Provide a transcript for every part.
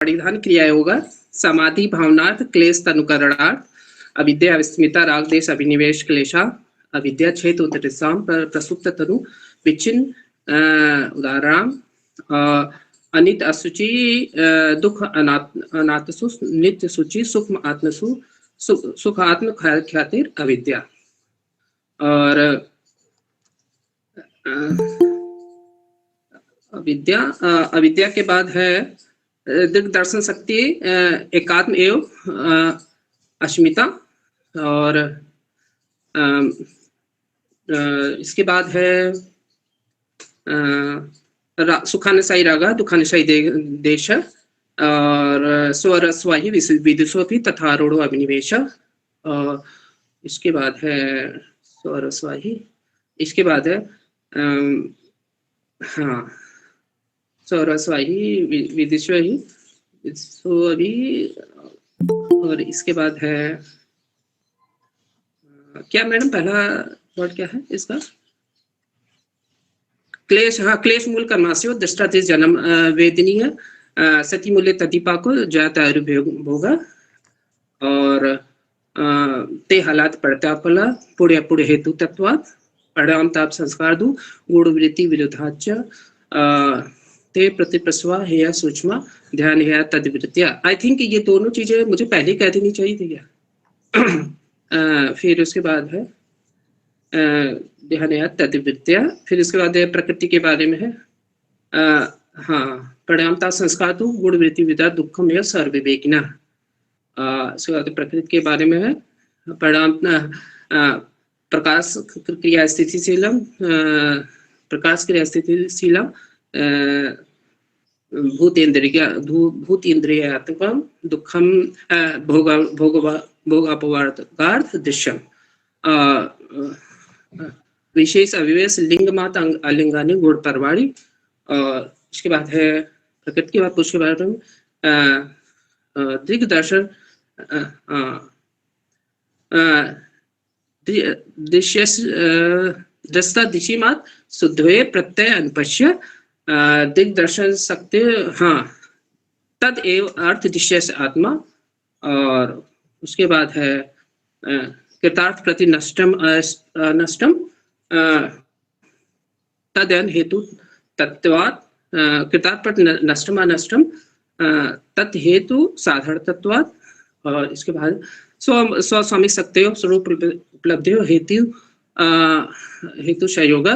परिधान क्रिया योग समाधि भावनार्थ क्लेश तनुकरणार्थ अविद्या विस्मिता राग देश अभिनिवेश क्लेशा अविद्या छेद उत्तरसाम प्रसुप्त तनु विचिन्न उदाहरण अनित असुचि दुख अनात्सु नित्य सुचि सूक्ष्म आत्मसु सुख आत्म ख्यातिर अविद्या। और अविद्या के बाद है दिग्दर्शन शक्ति एकात्म एवं अस्मिता। और इसके बाद है सुखानुसाई रागा दुखानुसाई देश और स्वरस्वाही विदुषोपि तथा रूढ़ो अभिनिवेश। इसके बाद है स्वरस्वाही। इसके बाद है हाँ स्वरस्वाही विदिशोही अभी। और इसके बाद है क्या मैडम पहला वर्ड क्या है इसका? क्लेश। हाँ क्लेश मूल कर्मास्यो दृष्टादेश जन्म वेदनी है सती मूल्य तदीपा को जाता होगा। और ते हालात प्रत्यापला पुण्य पुण्य हेतु तत्वात् परिणाम ताप संस्कार दु गुण वृत्ति विरोधाच ते प्रतिप्रस्वा हेया सूक्ष्म ध्यान हेया तद्वृत्तिया। आई थिंक ये दोनों चीजें मुझे पहले कह देनी चाहिए थी क्या? फिर उसके बाद है ध्यान हेया तद्वृत्तिया। फिर उसके बाद है प्रकृति के बारे में है हाँ परिणाम ताप संस्कार दु गुण वृत्ति विदा दुखम एवं सर्वविवेकिना। इसके बाद प्रकृति के बारे में है परिणाम प्रकाश क्रिया स्थितिशीलम प्रकाश क्रिया स्थितिशीलम भूत इंद्रियात्मकम दुखम भोगापवार्थ दृश्यम। विशेष अविवेश लिंग मात अलिंगानी गुण परवाड़ी। और इसके बाद है प्रकृति के बाद उसके बारे में दिग्दर्शन दृष्टा दिशि मात शुद्धे प्रत्यय अनुपश्य दिग्दर्शन शक्ति हाँ तद एव अर्थ दृश्य आत्मा। और उसके बाद है कृतार्थ प्रति नष्टम नष्टम तदन हेतु तत्वात् कृतार्थ प्रति नष्टम अनष्टम तत् हेतु साधारण तत्वात्। और इसके बाद स्वामी शक्ति स्वरूप उपलब्धि हेतु हेतु संयोग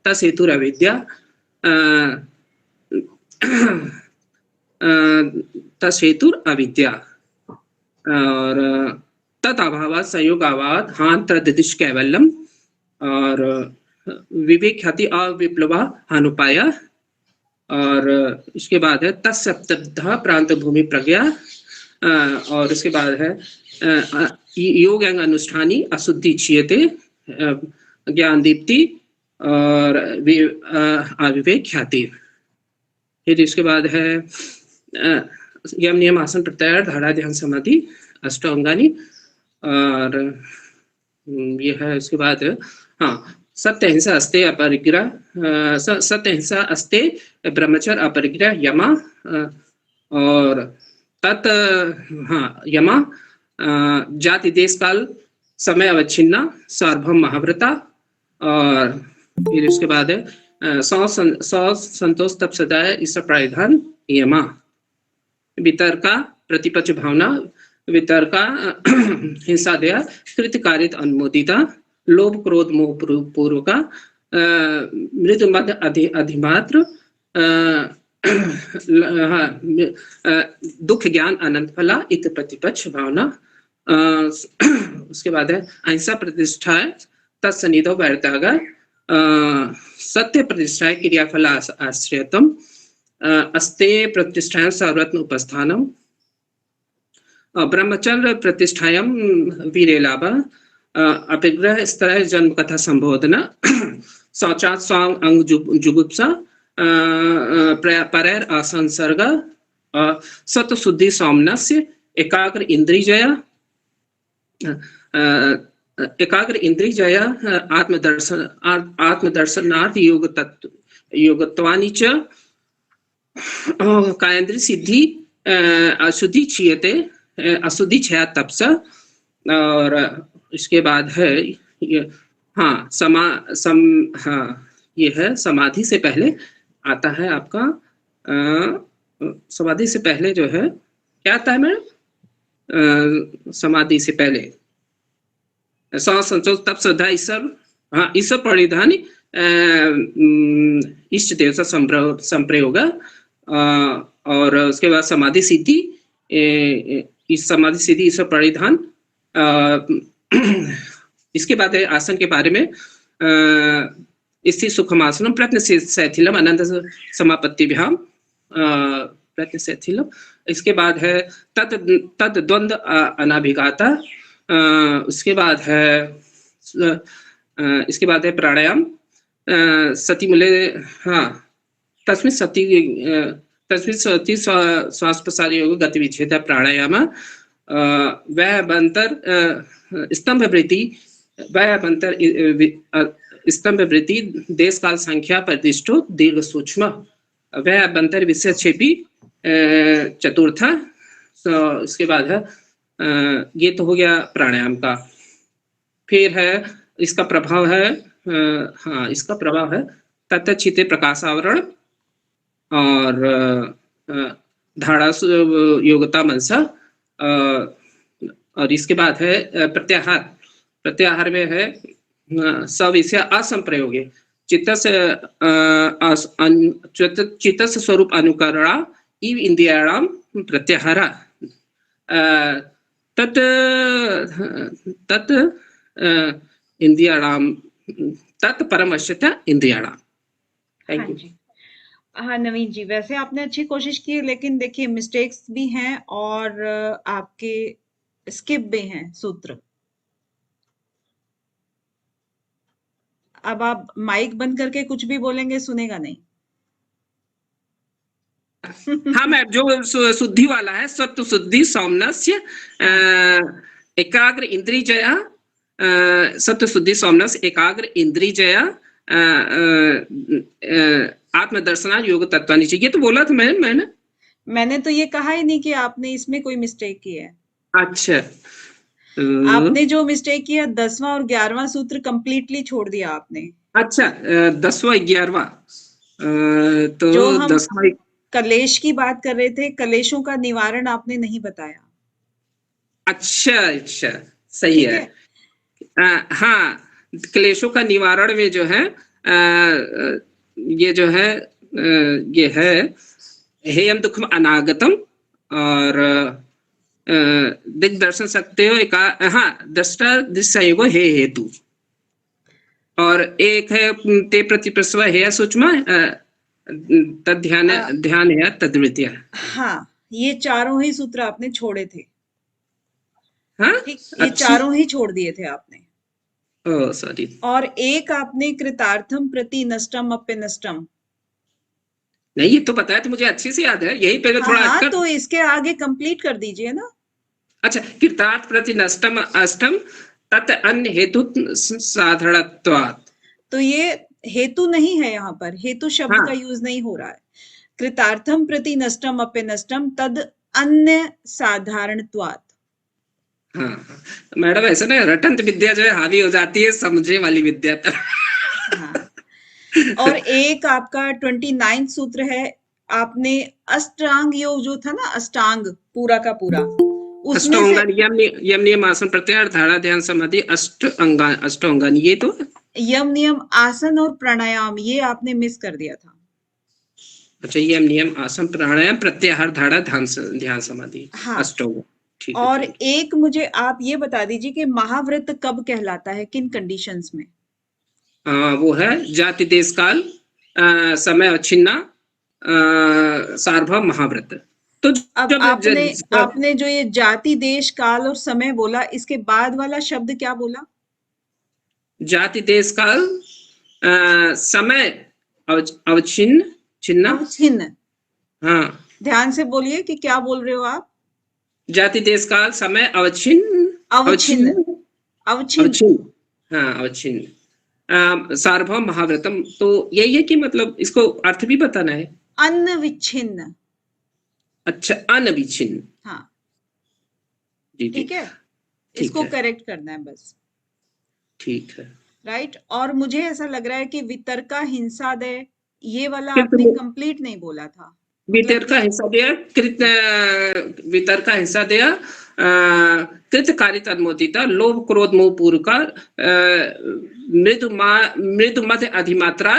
तस् हेतु अविद्या तस् हेतु अविद्या। और तत् अभाव संयोग अभाव हान तदिश कैवल्यम। और विवेक ख्याति अविप्लवा हानुपाया। और इसके बाद है तत्सप्तधा प्रांत भूमि प्रज्ञा। और इसके बाद है योग एवं अनुष्ठानी अशुद्धि क्षीयते ज्ञान दीप्ति और अविवेक ख्याति। फिर इसके बाद है यम नियम आसन प्रत्याहार धारा ध्यान समाधि अष्टांगानी। और ये है इसके बाद हाँ सत्य हिंसा अस्ते अपरिग्रह सत्य हिंसा अस्ते ब्रह्मचर्य अपरिग्रह यमा। और तत् हाँ यमा जाति देश काल समय अवच्छिन्ना सार्वभौम महाव्रता। और फिर उसके बाद है संतोष तप सदाय ईश्वर प्रायधान यमा। वितर्का प्रतिपक्ष भावना वितर्का हिंसा दया कृतकारित अनुमोदिता लोभ क्रोध मोह पूर्वका मृदु मद अधिमात्र दुख ज्ञान अनंत फला इत प्रतिपक्ष भावना। उसके बाद है अहिंसा प्रतिष्ठा तत्सनिधो वैरत्याग सत्य प्रतिष्ठा क्रियाफल आश्रयतम अस्ते प्रतिष्ठायां सर्वरत्न उपस्थानम। ब्रह्मचर्य प्रतिष्ठायां वीरेलाभ अपिग्रह स्तर जन्म कथा संबोधना शौचात् स्वांग अंग जुगुप्सा परैर असंसर्ग सत शुद्धि सौमनस्य एकाग्र इंद्रियजय आत्मदर्शनार्थ योगत्वानि च कायेन्द्रिय सिद्धि अशुद्धि क्षीयते अशुद्धि क्षया तपस। और इसके बाद है ये, हाँ हाँ ये है समाधि से पहले आता है आपका समाधि से पहले जो है क्या आता है मैडम? समाधि से पहले सांस संतोष तप श्रद्धा ईश्वर, हाँ ईश्वर परिधान इष्ट देव से संप्रयोग, और उसके बाद समाधि सिद्धि, इस समाधि सिद्धि ईश्वर परिधान। इसके बाद है आसन के बारे में, स्थिर सुखमासनम प्रत्न शैथिलम अनंत समापत्तिभ्याम प्रत्न शैथिलम। इसके बाद है तद द्वंद्व अनाभिघाता। उसके बाद है प्राणायाम सती मूल्य, हाँ तस्मिन् सती श्वास प्रसार योग गति विच्छेद प्राणायाम व्यवंतर स्तंभ वृत्ति स्तंभ वृत्ति देश काल संख्या प्रतिष्ठो दीर्घ सूक्ष्म व्यवंतर विषयक्षेपी चतुर्थ। इसके बाद है ये तो हो गया प्राणायाम का। फिर है इसका प्रभाव है, हाँ इसका प्रभाव है तत्चिते प्रकाशावरण और धारा योगता मनसा। और इसके बाद है प्रत्याहार। प्रत्याहार में है सविषय असंप्रयोगे चित्त स्वरूप अनुकरणा इव इंद्रियाणाम प्रत्याहारा तत् इंद्रियाणाम तत् परमश्यता इंद्रियाणाम। Thank you. हाँ नवीन जी, वैसे आपने अच्छी कोशिश की, लेकिन देखिए मिस्टेक्स भी हैं और आपके स्किप भी हैं सूत्र। अब आप माइक बंद करके कुछ भी बोलेंगे सुनेगा नहीं। हाँ मैम, जो शुद्धि वाला है सत्व शुद्धि सौम्नस्य एकाग्र इंद्रियजया, सत्व शुद्धि सौम्नस्य एकाग्र इंद्रियजया आत्मदर्शना योग तत्वानि। ये तो बोला था मैंने तो ये कहा ही नहीं कि आपने इसमें कोई मिस्टेक की है। अच्छा, आपने जो मिस्टेक किया 10वां और 11वां सूत्र कंप्लीटली छोड़ दिया आपने। अच्छा 10वां 11वां, तो जो हम 10वां कलेश की बात कर रहे थे, कलेशों का निवारण आपने नहीं बताया। अच्छा सही है। हाँ क्लेशों का निवारण में जो है ये जो है ये है हेयम दुखम अनागतम और दिग्दर्शन सकते हो एक, हाँ दृष्टा दृश्ययोग हे हेतु, और एक है ते प्रति प्रसव है सूक्ष्म तद ध्यान है तद्वृत्तिया। हाँ ये चारों ही सूत्र आपने छोड़े थे। हाँ ये चारों ही छोड़ दिए थे आपने। Oh sorry. और एक आपने कृतार्थम प्रति नष्टम अप्य नष्टम। नहीं ये तो बताया तो मुझे अच्छे से याद है, यही पहले थोड़ा हाँ तो इसके आगे कंप्लीट कर दीजिए ना। अच्छा कृतार्थ प्रति नष्टम अष्टम तत् अन्य हेतु साधारणत्वात्। तो ये हेतु नहीं है, यहाँ पर हेतु शब्द का यूज नहीं हो रहा है। कृतार्थम प्रति नष्टम अप्य नष्टम तद अन्य साधारणत्वात्। हाँ मैडम ऐसा ना रटंत विद्या जो है हावी हो जाती है समझे वाली विद्या पर। हाँ। और एक आपका 29 सूत्र है, आपने अष्टांग योग जो था ना, अष्टांग पूरा का पूरा, उसमें से यम नियम आसन प्रत्याहार धारा ध्यान समाधि अष्टांगान, ये तो यम नियम आसन और प्राणायाम ये आपने मिस कर दिया था। अच्छा यम नियम आसन प्राणायाम प्रत्याहार धारा ध्यान समाधि। हाँ। अष्टांग। और एक मुझे आप ये बता दीजिए कि महाव्रत कब कहलाता है, किन कंडीशंस में? वो है जाति देश काल समय अवच्छिन्ना सार्वभौम महाव्रत। तो अब आपने जो ये जाति देश काल और समय बोला, इसके बाद वाला शब्द क्या बोला? जाति देश काल समय अवच्छिन्न। हाँ ध्यान से बोलिए कि क्या बोल रहे हो आप। जाति देश काल समय अवच्छिन्न। हाँ अवच्छिन्न सार्वभौम महाव्रतम। तो यही है कि मतलब इसको अर्थ भी बताना है। अनविच्छिन्न। अच्छा, अनविच्छिन्न। हाँ, जी जी, ठीक है, ठीक इसको है, करेक्ट करना है बस। ठीक है। राइट, और मुझे ऐसा लग रहा है कि वितर्का हिंसादय, ये वाला आपने कृत कंप्लीट नहीं बोला था, मतलब वितर्का हिंसा दिया, कृत वितर्का हिंसा दिया, कृतकारी तन्मोदिता, लोभ क्रोध मोह पूर्व का, मृदु मध्य अधिमात्रा,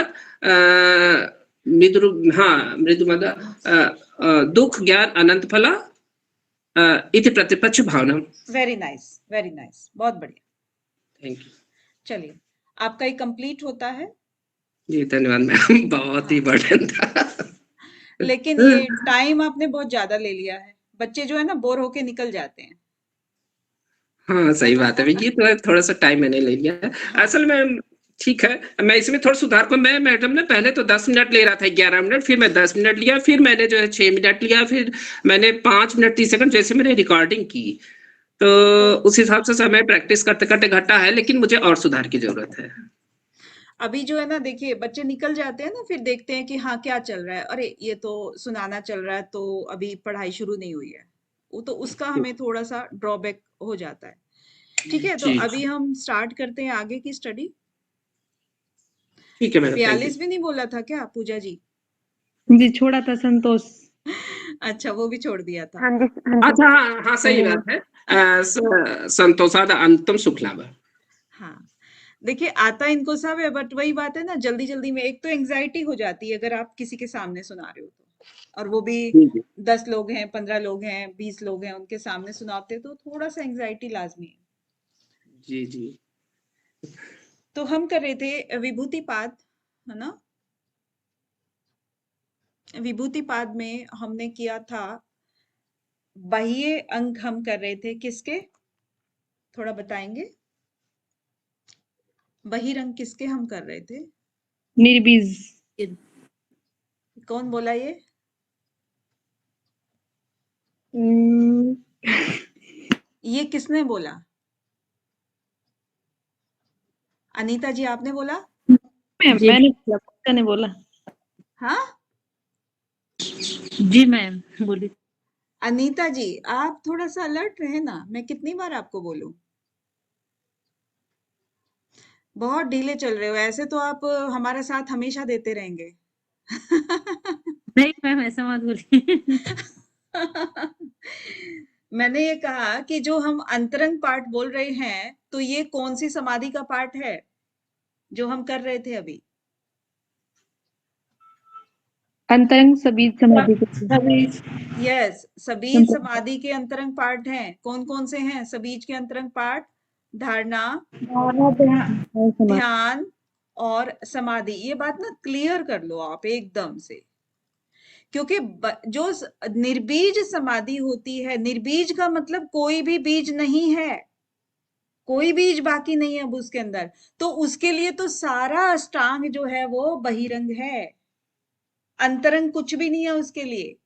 मृदु, हाँ मृदु मध्य, दुख ज्ञान अनंत फला, इति प्रतिपक्ष भावना। वेरी नाइस, वेरी नाइस, बहुत बढ़िया। Thank you. चलिए, आपका ये कंप्लीट होता है। जी धन्यवाद मैम, बहुत ही हाँ, बर्डन था। लेकिन ये टाइम आपने बहुत ज्यादा ले लिया है, बच्चे जो है ना बोर होके निकल जाते हैं। हाँ सही बात है, ये तो है, थोड़ा सा टाइम मैंने ले लिया है हाँ, असल में। ठीक है, मैं इसमें थोड़ा सुधार को, मैं मैडम ने पहले तो 10 मिनट ले रहा था, 11 मिनट, फिर मैं 10 मिनट लिया, फिर मैंने जो है 6 मिनट लिया, फिर मैंने 5 मिनट 30 सेकंड जैसे मैंने रिकॉर्डिंग की। तो तो उस हिसाब से समय प्रैक्टिस करते करते घटा है, लेकिन मुझे और सुधार की जरूरत है। अभी जो है ना, देखिए बच्चे निकल जाते हैं ना, फिर देखते हैं कि हाँ क्या चल रहा है, अरे ये तो सुनाना चल रहा है, तो अभी पढ़ाई शुरू नहीं हुई है, वो तो उसका हमें थोड़ा सा ड्रॉबैक हो जाता है। ठीक है, तो जी अभी हम स्टार्ट करते हैं आगे की स्टडी। ठीक है मैडम, थैंक यू। 42 भी नहीं बोला था क्या पूजा जी? जी छोड़ा था संतोष। अच्छा, वो भी छोड़ दिया था। हाँ जी हाँ जी। अच्छा हाँ हाँ, सही बात है। संतोषाद अंतम शुक्लाभ। हाँ, देखिए आता इनको सब है, बट वही बात है ना, जल्दी जल्दी में एक तो एंजाइटी हो जाती है अगर आप किसी के सामने सुना रहे हो तो, और वो भी जी जी 10 लोग हैं, 15 लोग हैं, 20 लोग हैं, उनके सामने सुनाते तो थोड़ा सा एंजाइटी लाजमी है। जी जी। तो हम कर रहे थे विभूतिपाद, है ना? विभूतिपाद में हमने किया था बाह्य अंग, हम कर रहे थे किसके, थोड़ा बताएंगे? बहिरंग किसके हम कर रहे थे? निर्बीज। कौन बोला ये? हम्म, ये किसने बोला? अनीता जी आपने बोला? मैम जी मैंने बोला, पूजा ने बोला। हाँ, जी मैम बोली। अनीता जी आप थोड़ा सा अलर्ट रहे ना, मैं कितनी बार आपको बोलूं? बहुत ढीले चल रहे हो, ऐसे तो आप हमारा साथ हमेशा देते रहेंगे। नहीं मैम ऐसा मत बोलिए। मैंने ये कहा कि जो हम अंतरंग पाठ बोल रहे हैं, तो ये कौन सी समाधि का पाठ है जो हम कर रहे थे अभी? अंतरंग सभी समाधि को यस, सबीज संप्रदाय समाधि के अंतरंग पाठ हैं। कौन कौन से हैं सबीज के अंतरंग पाठ? धारणा, समाधि। ध्यान और समाधि। ये बात ना क्लियर कर लो आप एकदम से, क्योंकि जो निर्बीज समाधि होती है, निर्बीज का मतलब कोई भी बीज नहीं है, कोई बीज बाकी नहीं है अब उसके अंदर, तो उसके लिए तो सारा अष्टांग जो है वो बहिरंग है, अंतरंग कुछ भी नहीं है उसके लिए,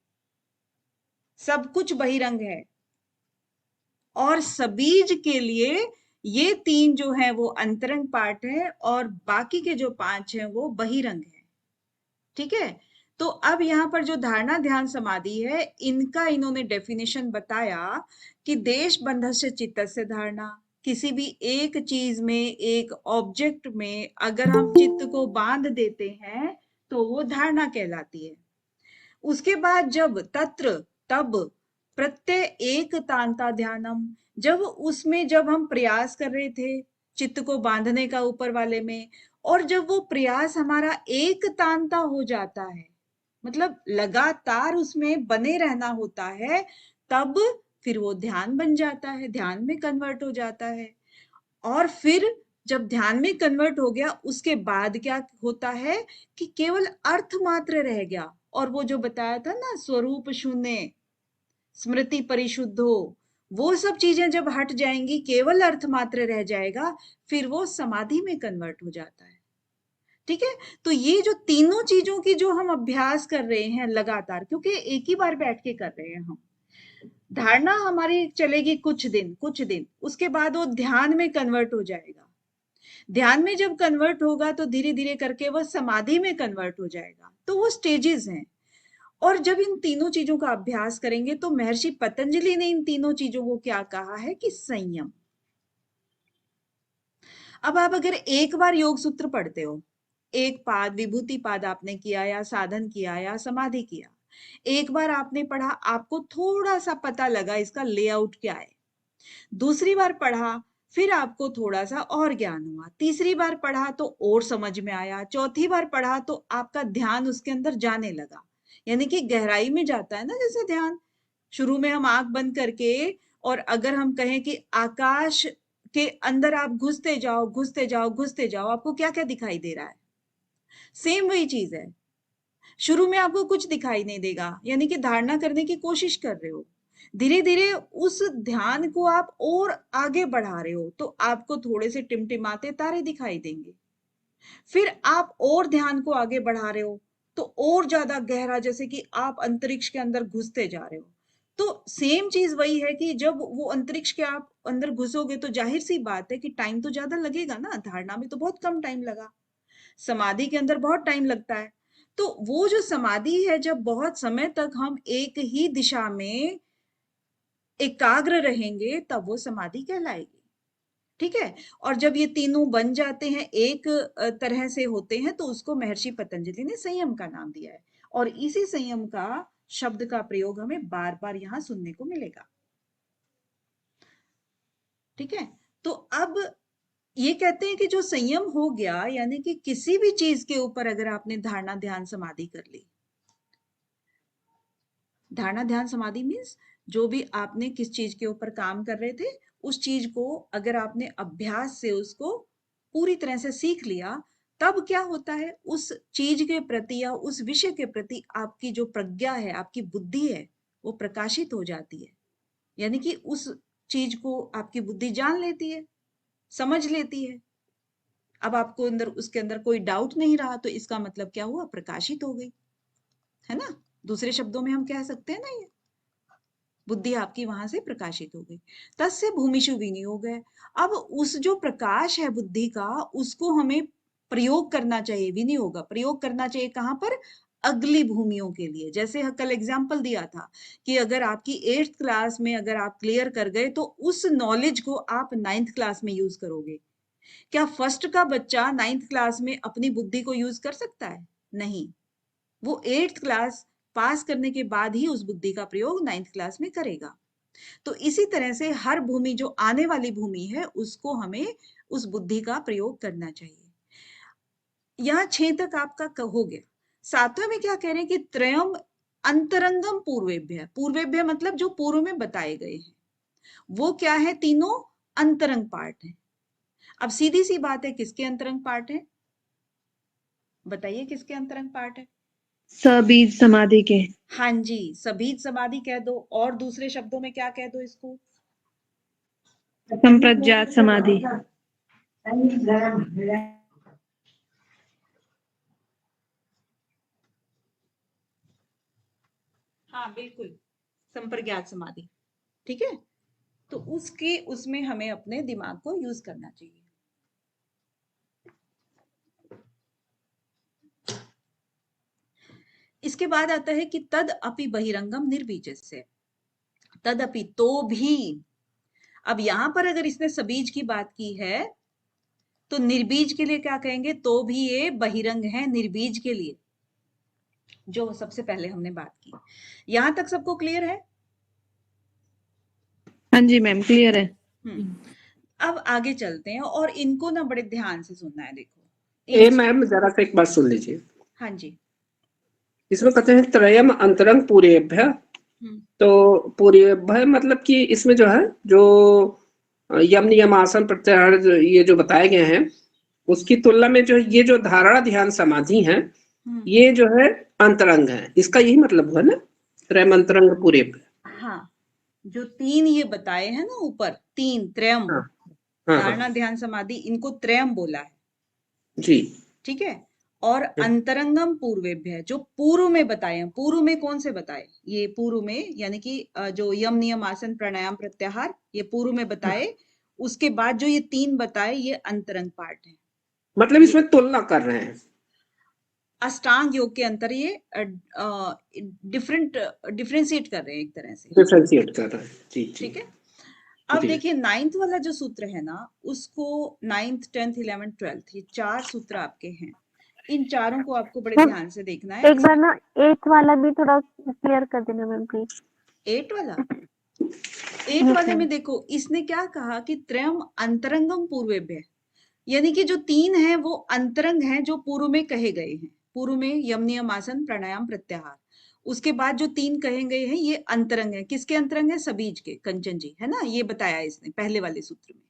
सब कुछ बहिरंग है। और सबीज के लिए ये 3 जो है वो अंतरंग पार्ट है, और बाकी के जो 5 हैं वो बहिरंग है। ठीक है, तो अब यहाँ पर जो धारणा ध्यान समाधि है, इनका इन्होंने डेफिनेशन बताया कि देश बंधस्य चित्तस्य धारणा, किसी भी एक चीज में, एक ऑब्जेक्ट में अगर हम चित्त को बांध देते हैं तो वो धारणा कहलाती है। उसके बाद जब तत्र, तब प्रत्यय एक तांता ध्यानम, जब हम प्रयास कर रहे थे चित्त को बांधने का ऊपर वाले में, और जब वो प्रयास हमारा एक तांता हो जाता है, मतलब लगातार उसमें बने रहना होता है, तब फिर वो ध्यान बन जाता है, ध्यान में कन्वर्ट हो जाता है। और फिर जब ध्यान में कन्वर्ट हो गया, उसके बाद क्या होता है कि केवल अर्थ मात्र रह गया, और वो जो बताया था ना, स्वरूप शून्य, स्मृति परिशुद्धो, वो सब चीजें जब हट जाएंगी, केवल अर्थ मात्र रह जाएगा, फिर वो समाधि में कन्वर्ट हो जाता है। ठीक है, तो ये जो तीनों चीजों की जो हम अभ्यास कर रहे हैं लगातार, क्योंकि एक ही बार बैठ के कर रहे हैं हम, धारणा हमारी चलेगी कुछ दिन, उसके बाद वो ध्यान में कन्वर्ट हो जाएगा, ध्यान में जब कन्वर्ट होगा तो धीरे धीरे करके वो समाधि में कन्वर्ट हो जाएगा। तो वो स्टेजेस हैं, और जब इन तीनों चीजों का अभ्यास करेंगे तो महर्षि पतंजलि ने इन तीनों चीजों को क्या कहा है कि संयम। अब आप अगर एक बार योग सूत्र पढ़ते हो, एक पाद विभूति पाद आपने किया या साधन किया या समाधि किया, एक बार आपने पढ़ा, आपको थोड़ा सा पता लगा इसका लेआउट क्या है। दूसरी बार पढ़ा, फिर आपको थोड़ा सा और ज्ञान हुआ। तीसरी बार पढ़ा तो और समझ में आया। चौथी बार पढ़ा तो आपका ध्यान उसके अंदर जाने लगा, यानी कि गहराई में जाता है ना। जैसे ध्यान शुरू में हम आंख बंद करके, और अगर हम कहें कि आकाश के अंदर आप घुसते जाओ घुसते जाओ घुसते जाओ, आपको क्या क्या दिखाई दे रहा है? सेम वही चीज है। शुरू में आपको कुछ दिखाई नहीं देगा, यानी कि धारणा करने की कोशिश कर रहे हो। धीरे धीरे उस ध्यान को आप और आगे बढ़ा रहे हो तो आपको थोड़े से टिमटिमाते तारे दिखाई देंगे। फिर आप और ध्यान को आगे बढ़ा रहे हो तो और ज्यादा गहरा, जैसे कि आप अंतरिक्ष के अंदर घुसते जा रहे हो। तो सेम चीज वही है कि जब वो अंतरिक्ष के आप अंदर घुसोगे तो जाहिर सी बात है कि टाइम तो ज्यादा लगेगा ना। धारणा में तो बहुत कम टाइम लगा, समाधि के अंदर बहुत टाइम लगता है। तो वो जो समाधि है, जब बहुत समय तक हम एक ही दिशा में एकाग्र रहेंगे तब वो समाधि कहलाएगी। ठीक है। और जब ये तीनों बन जाते हैं, एक तरह से होते हैं, तो उसको महर्षि पतंजलि ने संयम का नाम दिया है। और इसी संयम का शब्द का प्रयोग हमें बार बार यहां सुनने को मिलेगा। ठीक है। तो अब ये कहते हैं कि जो संयम हो गया, यानी कि किसी भी चीज के ऊपर अगर आपने धारणा ध्यान समाधि कर ली, धारणा ध्यान समाधि मीन्स जो भी आपने किस चीज के ऊपर काम कर रहे थे, उस चीज को अगर आपने अभ्यास से उसको पूरी तरह से सीख लिया, तब क्या होता है, उस चीज के प्रति या उस विषय के प्रति आपकी जो प्रज्ञा है, आपकी बुद्धि है, वो प्रकाशित हो जाती है। यानी कि उस चीज को आपकी बुद्धि जान लेती है, समझ लेती है। अब आपको अंदर उसके अंदर कोई डाउट नहीं रहा, तो इसका मतलब क्या हुआ, प्रकाशित हो गई, है ना। दूसरे शब्दों में हम कह सकते हैं ना, ये बुद्धि आपकी वहां से प्रकाशित हो गई। तस्य भूमिषु विनियोग है। अब उस जो प्रकाश है बुद्धि का, उसको हमें प्रयोग करना चाहिए। विनियोग प्रयोग करना चाहिए कहाँ पर, अगली भूमियों के लिए। जैसे कल एग्जाम्पल दिया था कि अगर आपकी 8th क्लास में अगर आप क्लियर कर गए तो उस नॉलेज को आप 9th क्लास में यूज करोगे। क्या फर्स्ट का बच्चा 9th क्लास में अपनी बुद्धि को यूज कर सकता है? नहीं। वो 8th क्लास पास करने के बाद ही उस बुद्धि का प्रयोग 9th क्लास में करेगा। तो इसी तरह से हर भूमि, जो आने वाली भूमि है, उसको हमें उस बुद्धि का प्रयोग करना चाहिए। यहाँ 6 तक आपका हो गया। 7वें में क्या कह रहे हैं कि त्रयम अंतरंगम पूर्वेभ्य। पूर्वेभ्य मतलब जो पूर्व में बताए गए हैं, वो क्या है, तीनों अंतरंग पार्ट है। अब सीधी सी बात है, किसके अंतरंग पार्ट है, बताइए किसके अंतरंग पार्ट है? सबीज समाधि के। हाँ जी, सबीज समाधि कह दो, और दूसरे शब्दों में क्या कह दो इसको, संप्रज्ञात समाधि। हाँ बिल्कुल, संप्रज्ञात समाधि। ठीक है। तो उसके उसमें हमें अपने दिमाग को यूज करना चाहिए। इसके बाद आता है कि तद अपि बहिरंगम निर्बीजस्य। तद अपि, तो भी। अब यहां पर अगर इसने सबीज की बात की है, तो निर्बीज के लिए क्या कहेंगे, तो भी ये बहिरंग है निर्बीज के लिए, जो सबसे पहले हमने बात की। यहां तक सबको क्लियर है? हाँ जी मैम, क्लियर है। अब आगे चलते हैं, और इनको ना बड़े ध्यान से सुनना है। देखो ए मैम जरा सा एक बात सुन लीजिए। हाँ जी। इसमें कहते हैं त्रयम अंतरंग पूरेभ्य। तो पूरेभ्य मतलब कि इसमें जो है, जो यम नियम आसन प्रत्याहार ये जो बताए गए हैं, उसकी तुलना में जो ये जो धारणा ध्यान समाधि है, ये जो है अंतरंग है। इसका यही मतलब हुआ ना, त्रयम अंतरंग पूरेभ्य। हाँ, जो 3 ये बताए हैं ना ऊपर, 3 त्रयम, हाँ हाँ धारणा हाँ ध्यान समाधि, इनको त्रयम बोला है। जी। ठीक है। और अंतरंगम पूर्वेभ्य, जो पूर्व में बताए हैं। पूर्व में कौन से बताए? ये पूर्व में, यानी कि जो यम नियम आसन प्राणायाम प्रत्याहार, ये पूर्व में बताए। उसके बाद जो ये 3 बताए, ये अंतरंग पार्ट है। मतलब इसमें तुलना कर रहे हैं। अष्टांग योग के अंतर ये डिफरेंशिएट कर रहे हैं एक तरह से, डिफरेंशिएट कर रहा है। जी जी ठीक है। अब जी। देखिए 9th वाला जो सूत्र है ना, उसको 9th 10th 11th 12th ये 4 सूत्र आपके हैं, इन चारों को आपको बड़े मैम ध्यान से देखना है। एक बार ना 8 वाला भी थोड़ा क्लियर कर देना मैम प्लीज। 8 वाला, 8 यस वाले में मैम। देखो इसने क्या कहा कि त्रयम अंतरंगम पूर्वेभ्य, यानी कि जो 3 हैं वो अंतरंग हैं जो पूर्व में कहे गए हैं। पूर्व में यम नियम आसन प्राणायाम प्रत्याहार, उसके बाद जो 3 कहे गए हैं ये अंतरंग है। किसके अंतरंग है? सबीज के, कंचन जी, है ना, ये बताया इसने पहले वाले सूत्र में।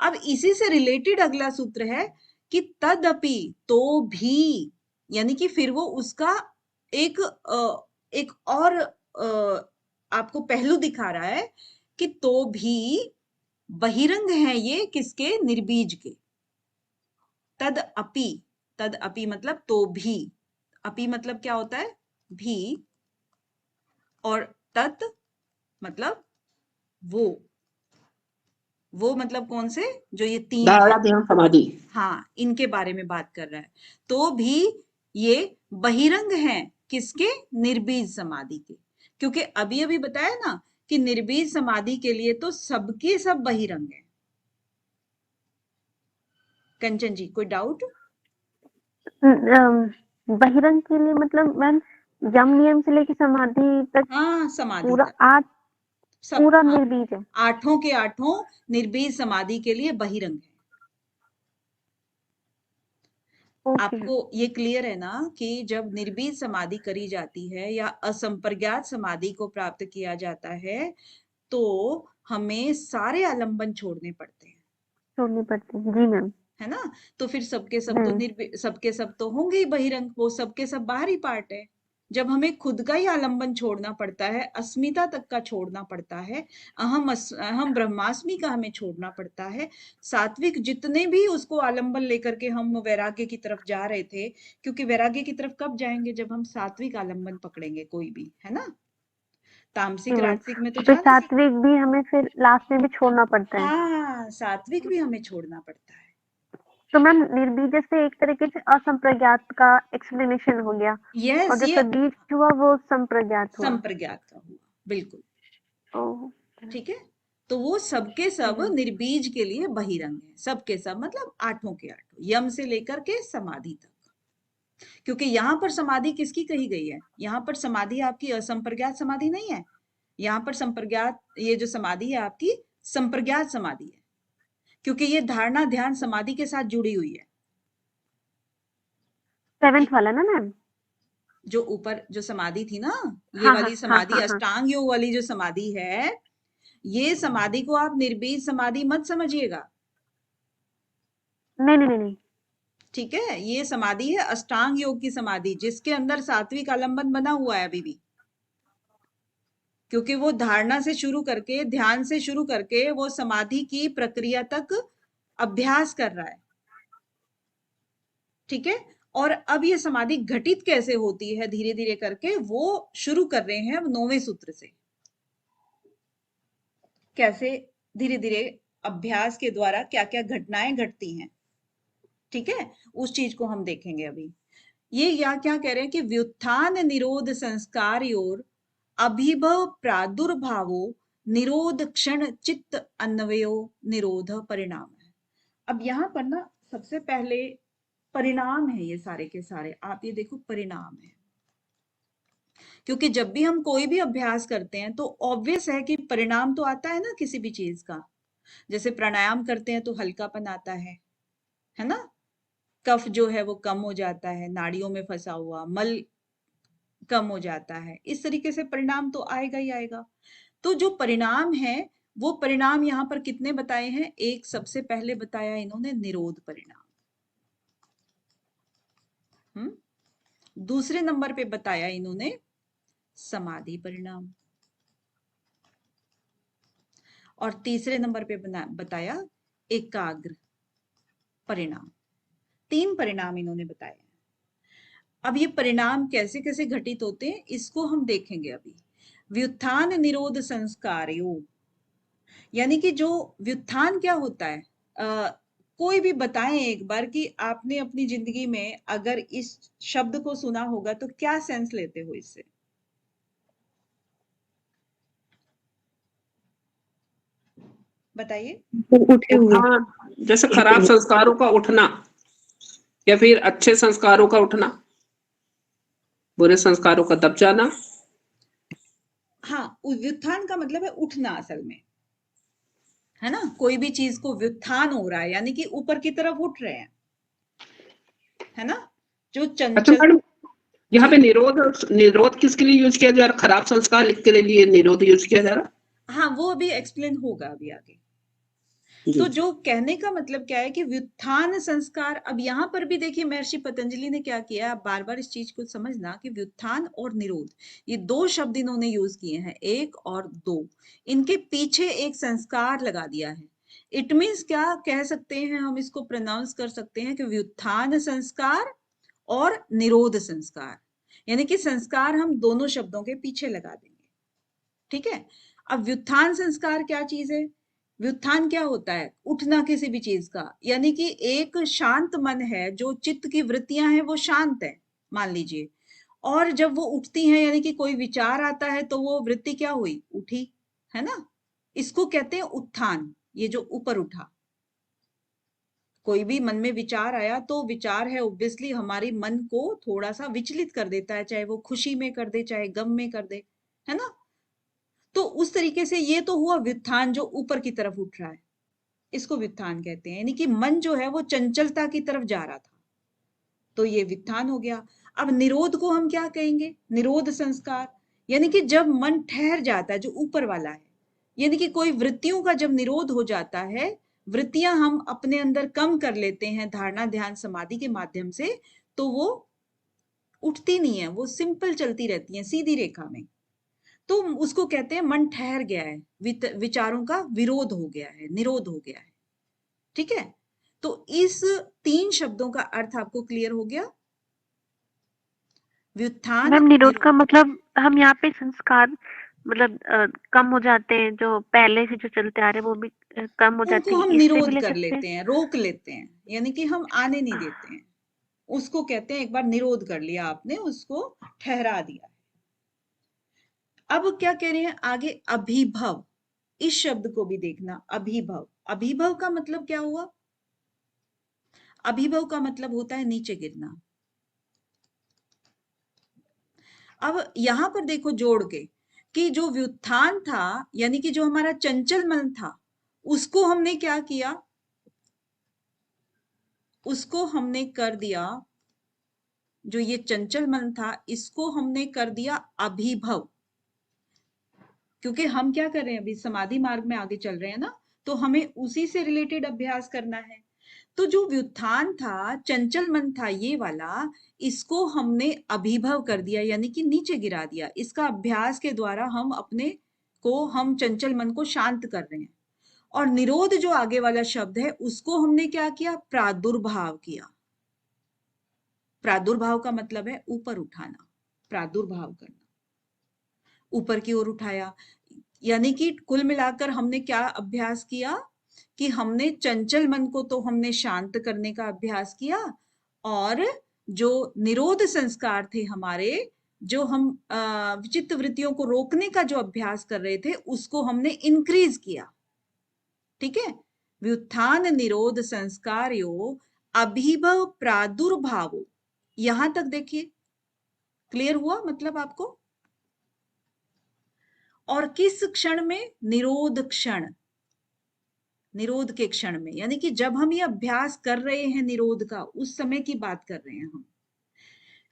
अब इसी से रिलेटेड अगला सूत्र है कि तदपि, तो भी, यानी कि फिर वो उसका एक एक और आपको पहलू दिखा रहा है कि तो भी बहिरंग है ये किसके? निर्बीज के। तद अपि, तद अपि मतलब तो भी, अपि मतलब क्या होता है? भी, और तत् मतलब वो मतलब कौन से? जो ये 3 धारणा हैं, ध्यान समाधि। हाँ, इनके बारे में बात कर रहा है। तो भी ये बहिरंग हैं किसके? निर्बीज समाधि के। क्योंकि अभी अभी बताया ना कि निर्बीज समाधि के लिए तो सबके सब बहिरंग है। कंचन जी, कोई डाउट? बहिरंग के लिए मतलब मैम यम नियम से लेके समाधि तक हाँ, समाधि पूरा तक 8 सब, पूरा हाँ, निर्बीज है। 8 के 8 निर्बीज समाधि के लिए बहिरंग है। ओके। आपको ये क्लियर है ना कि जब निर्बीज समाधि करी जाती है या असंप्रज्ञात समाधि को प्राप्त किया जाता है तो हमें सारे आलंबन छोड़ने पड़ते हैं, छोड़नी पड़ती है जी मैम। है ना। तो फिर सबके सब तो होंगे ही बहिरंग, वो सबके सब बाहरी पार्ट है। जब हमें खुद का ही आलंबन छोड़ना पड़ता है, अस्मिता तक का छोड़ना पड़ता है, अहम ब्रह्मास्मि का हमें छोड़ना पड़ता है, सात्विक जितने भी उसको आलंबन लेकर के हम वैराग्य की तरफ जा रहे थे, क्योंकि वैराग्य की तरफ कब जाएंगे? जब हम सात्विक आलंबन पकड़ेंगे कोई भी, है ना। जी तामसिक मैम, राजसिक में तो फिर जा नहीं सकते। सात्विक भी हमें फिर लास्ट में भी छोड़ना पड़ता है। हाँ, सात्विक भी हमें छोड़ना पड़ता है। तो मैम निर्बीज से एक तरीके से असंप्रज्ञात का एक्सप्लेनेशन हो गया, और यस, जो ये सबीज हुआ वो संप्रज्ञात हुआ। संप्रज्ञात का हुआ, बिल्कुल ओह ठीक है। तो वो सबके जी सब मैम। निर्बीज के लिए बहिरंग है, सबके सब मतलब 8 के 8 यम से लेकर के समाधि तक। क्योंकि यहाँ पर समाधि किसकी कही गई है? यहाँ पर समाधि आपकी असंप्रज्ञात समाधि नहीं है, यहाँ पर संप्रज्ञात, ये जो समाधि है आपकी संप्रज्ञात समाधि है, क्योंकि ये धारणा ध्यान समाधि के साथ जुड़ी हुई है। 7th वाला ना मैम? जो ऊपर जो समाधि थी ना, ये हाँ हाँ वाली हाँ समाधि हाँ हाँ। अष्टांग योग वाली जो समाधि है, ये समाधि को आप निर्बीज समाधि मत समझिएगा, नहीं नहीं नहीं नहीं। ठीक है। ये समाधि है अष्टांग योग की समाधि, जिसके अंदर सात्विक आलंबन बना हुआ है अभी भी, क्योंकि वो धारणा से शुरू करके, ध्यान से शुरू करके वो समाधि की प्रक्रिया तक अभ्यास कर रहा है, ठीक है। और अब ये समाधि घटित कैसे होती है धीरे धीरे करके, वो शुरू कर रहे हैं अब 9वें सूत्र से। कैसे धीरे धीरे अभ्यास के द्वारा क्या क्या घटनाएं घटती हैं, ठीक है, उस चीज को हम देखेंगे अभी। ये या क्या कह रहे हैं कि व्युत्थान निरोध संस्कार और अभिभव प्रादुर्भावो निरोध क्षण चित्त अन्वयो निरोध परिणाम है। अब यहाँ पर ना सबसे पहले परिणाम है, ये सारे के सारे आप ये देखो परिणाम है, क्योंकि जब भी हम कोई भी अभ्यास करते हैं तो ऑब्वियस है कि परिणाम तो आता है ना किसी भी चीज का। जैसे प्राणायाम करते हैं तो हल्कापन आता है ना, कफ जो है वो कम हो जाता है, नाड़ियों में फंसा हुआ मल कम हो जाता है, इस तरीके से परिणाम तो आएगा ही आएगा। तो जो परिणाम है वो परिणाम यहाँ पर कितने बताए हैं? एक सबसे पहले बताया इन्होंने निरोध परिणाम, दूसरे नंबर पे बताया इन्होंने समाधि परिणाम, और तीसरे नंबर पे बताया एकाग्र परिणाम। 3 परिणाम इन्होंने बताए। अब ये परिणाम कैसे कैसे घटित होते हैं इसको हम देखेंगे अभी। व्युत्थान निरोध संस्कार योग, यानी कि जो व्युत्थान क्या होता है? कोई भी बताएं एक बार कि आपने अपनी जिंदगी में अगर इस शब्द को सुना होगा तो क्या सेंस लेते हो इससे? बताइए। उठे हुए। उठा, जैसे खराब संस्कारों का उठना या फिर अच्छे संस्कारों का उठना, बुरे संस्कारों का दब जाना। हाँ, व्युत्थान का मतलब है उठना असल में, है ना? कोई भी चीज को व्युत्थान हो रहा है यानी कि ऊपर की तरफ उठ रहे हैं, है ना? जो अच्छा चंचल। मैडम, यहाँ जी पे निरोध, निरोध किसके लिए यूज किया जा रहा है? खराब संस्कार के लिए निरोध यूज किया जा रहा हाँ, वो अभी एक्सप्लेन होगा अभी आगे। है तो जी। जो कहने का मतलब क्या है कि व्युत्थान संस्कार, अब यहाँ पर भी देखिए महर्षि पतंजलि ने क्या किया, आप बार बार इस चीज को समझना कि व्युत्थान और निरोध, ये दो शब्द इन्होंने यूज किए हैं, एक और दो, इनके पीछे एक संस्कार लगा दिया है। इट मीन्स क्या कह सकते हैं हम, इसको प्रोनाउंस कर सकते हैं कि व्युत्थान संस्कार और निरोध संस्कार, यानी कि संस्कार हम दोनों शब्दों के पीछे लगा देंगे। ठीक है। अब व्युत्थान संस्कार क्या चीज है? व्युत्थान क्या होता है? उठना किसी भी चीज का, यानी कि एक शांत मन है, जो चित्त की वृत्तियां हैं वो शांत है मान लीजिए, और जब वो उठती हैं यानी कि कोई विचार आता है तो वो वृत्ति क्या हुई, उठी, है ना? इसको कहते हैं उत्थान, ये जो ऊपर उठा। कोई भी मन में विचार आया तो विचार है ऑब्वियसली हमारी मन को थोड़ा सा विचलित कर देता है, चाहे वो खुशी में कर दे चाहे गम में कर दे, है ना? तो उस तरीके से ये तो हुआ व्युत्थान, जो ऊपर की तरफ उठ रहा है, इसको व्युत्थान कहते हैं, यानी कि मन जो है वो चंचलता की तरफ जा रहा था, तो ये व्युत्थान हो गया। अब निरोध को हम क्या कहेंगे? निरोध संस्कार, यानी कि जब मन ठहर जाता है, जो ऊपर वाला है, यानी कि कोई वृत्तियों का जब निरोध हो जाता है, वृत्तियां हम अपने अंदर कम कर लेते हैं धारणा ध्यान समाधि के माध्यम से, तो वो उठती नहीं है, वो सिंपल चलती रहती है सीधी रेखा में, तो उसको कहते हैं मन ठहर गया है, विचारों का विरोध हो गया है, निरोध हो गया है। ठीक है। तो इस तीन शब्दों का अर्थ आपको क्लियर हो गया? व्युत्थान, मैम निरोध निरोध। का मतलब हम यहाँ पे संस्कार मतलब कम हो जाते हैं, जो पहले से जो चलते आ रहे हैं वो भी कम हो जाते उनको हैं, हम इससे भी निरोध ले कर सकते हैं। लेते हैं, रोक लेते हैं, यानी कि हम आने नहीं देते हैं, उसको कहते हैं एक बार निरोध कर लिया आपने, उसको ठहरा दिया। अब क्या कह रहे हैं आगे? अभिभव, इस शब्द को भी देखना, अभिभव। अभिभव का मतलब क्या हुआ? अभिभव का मतलब होता है नीचे गिरना। अब यहां पर देखो जोड़ के कि जो व्युत्थान था यानी कि जो हमारा चंचल मन था, उसको हमने क्या किया? उसको हमने कर दिया, जो ये चंचल मन था इसको हमने कर दिया अभिभव, क्योंकि हम क्या कर रहे हैं, अभी समाधि मार्ग में आगे चल रहे हैं ना, तो हमें उसी से रिलेटेड अभ्यास करना है। तो जो व्युत्थान था, चंचल मन था ये वाला, इसको हमने अभिभव कर दिया, यानी कि नीचे गिरा दिया। इसका अभ्यास के द्वारा हम अपने को, हम चंचल मन को शांत कर रहे हैं। और निरोध जो आगे वाला शब्द है, उसको हमने क्या किया? प्रादुर्भाव किया। प्रादुर्भाव का मतलब है ऊपर उठाना, प्रादुर्भाव करना, ऊपर की ओर उठाया। यानी कि कुल मिलाकर हमने क्या अभ्यास किया कि हमने चंचल मन को तो हमने शांत करने का अभ्यास किया, और जो निरोध संस्कार थे हमारे, जो हम विचित्त वृत्तियों को रोकने का जो अभ्यास कर रहे थे, उसको हमने इंक्रीज किया। ठीक है। व्युत्थान निरोध संस्कारो अभिभव प्रादुर्भाव, यहां तक देखिए क्लियर हुआ मतलब आपको? और किस क्षण में? निरोध क्षण, निरोध के क्षण में, यानी कि जब हम ये अभ्यास कर रहे हैं निरोध का, उस समय की बात कर रहे हैं हम।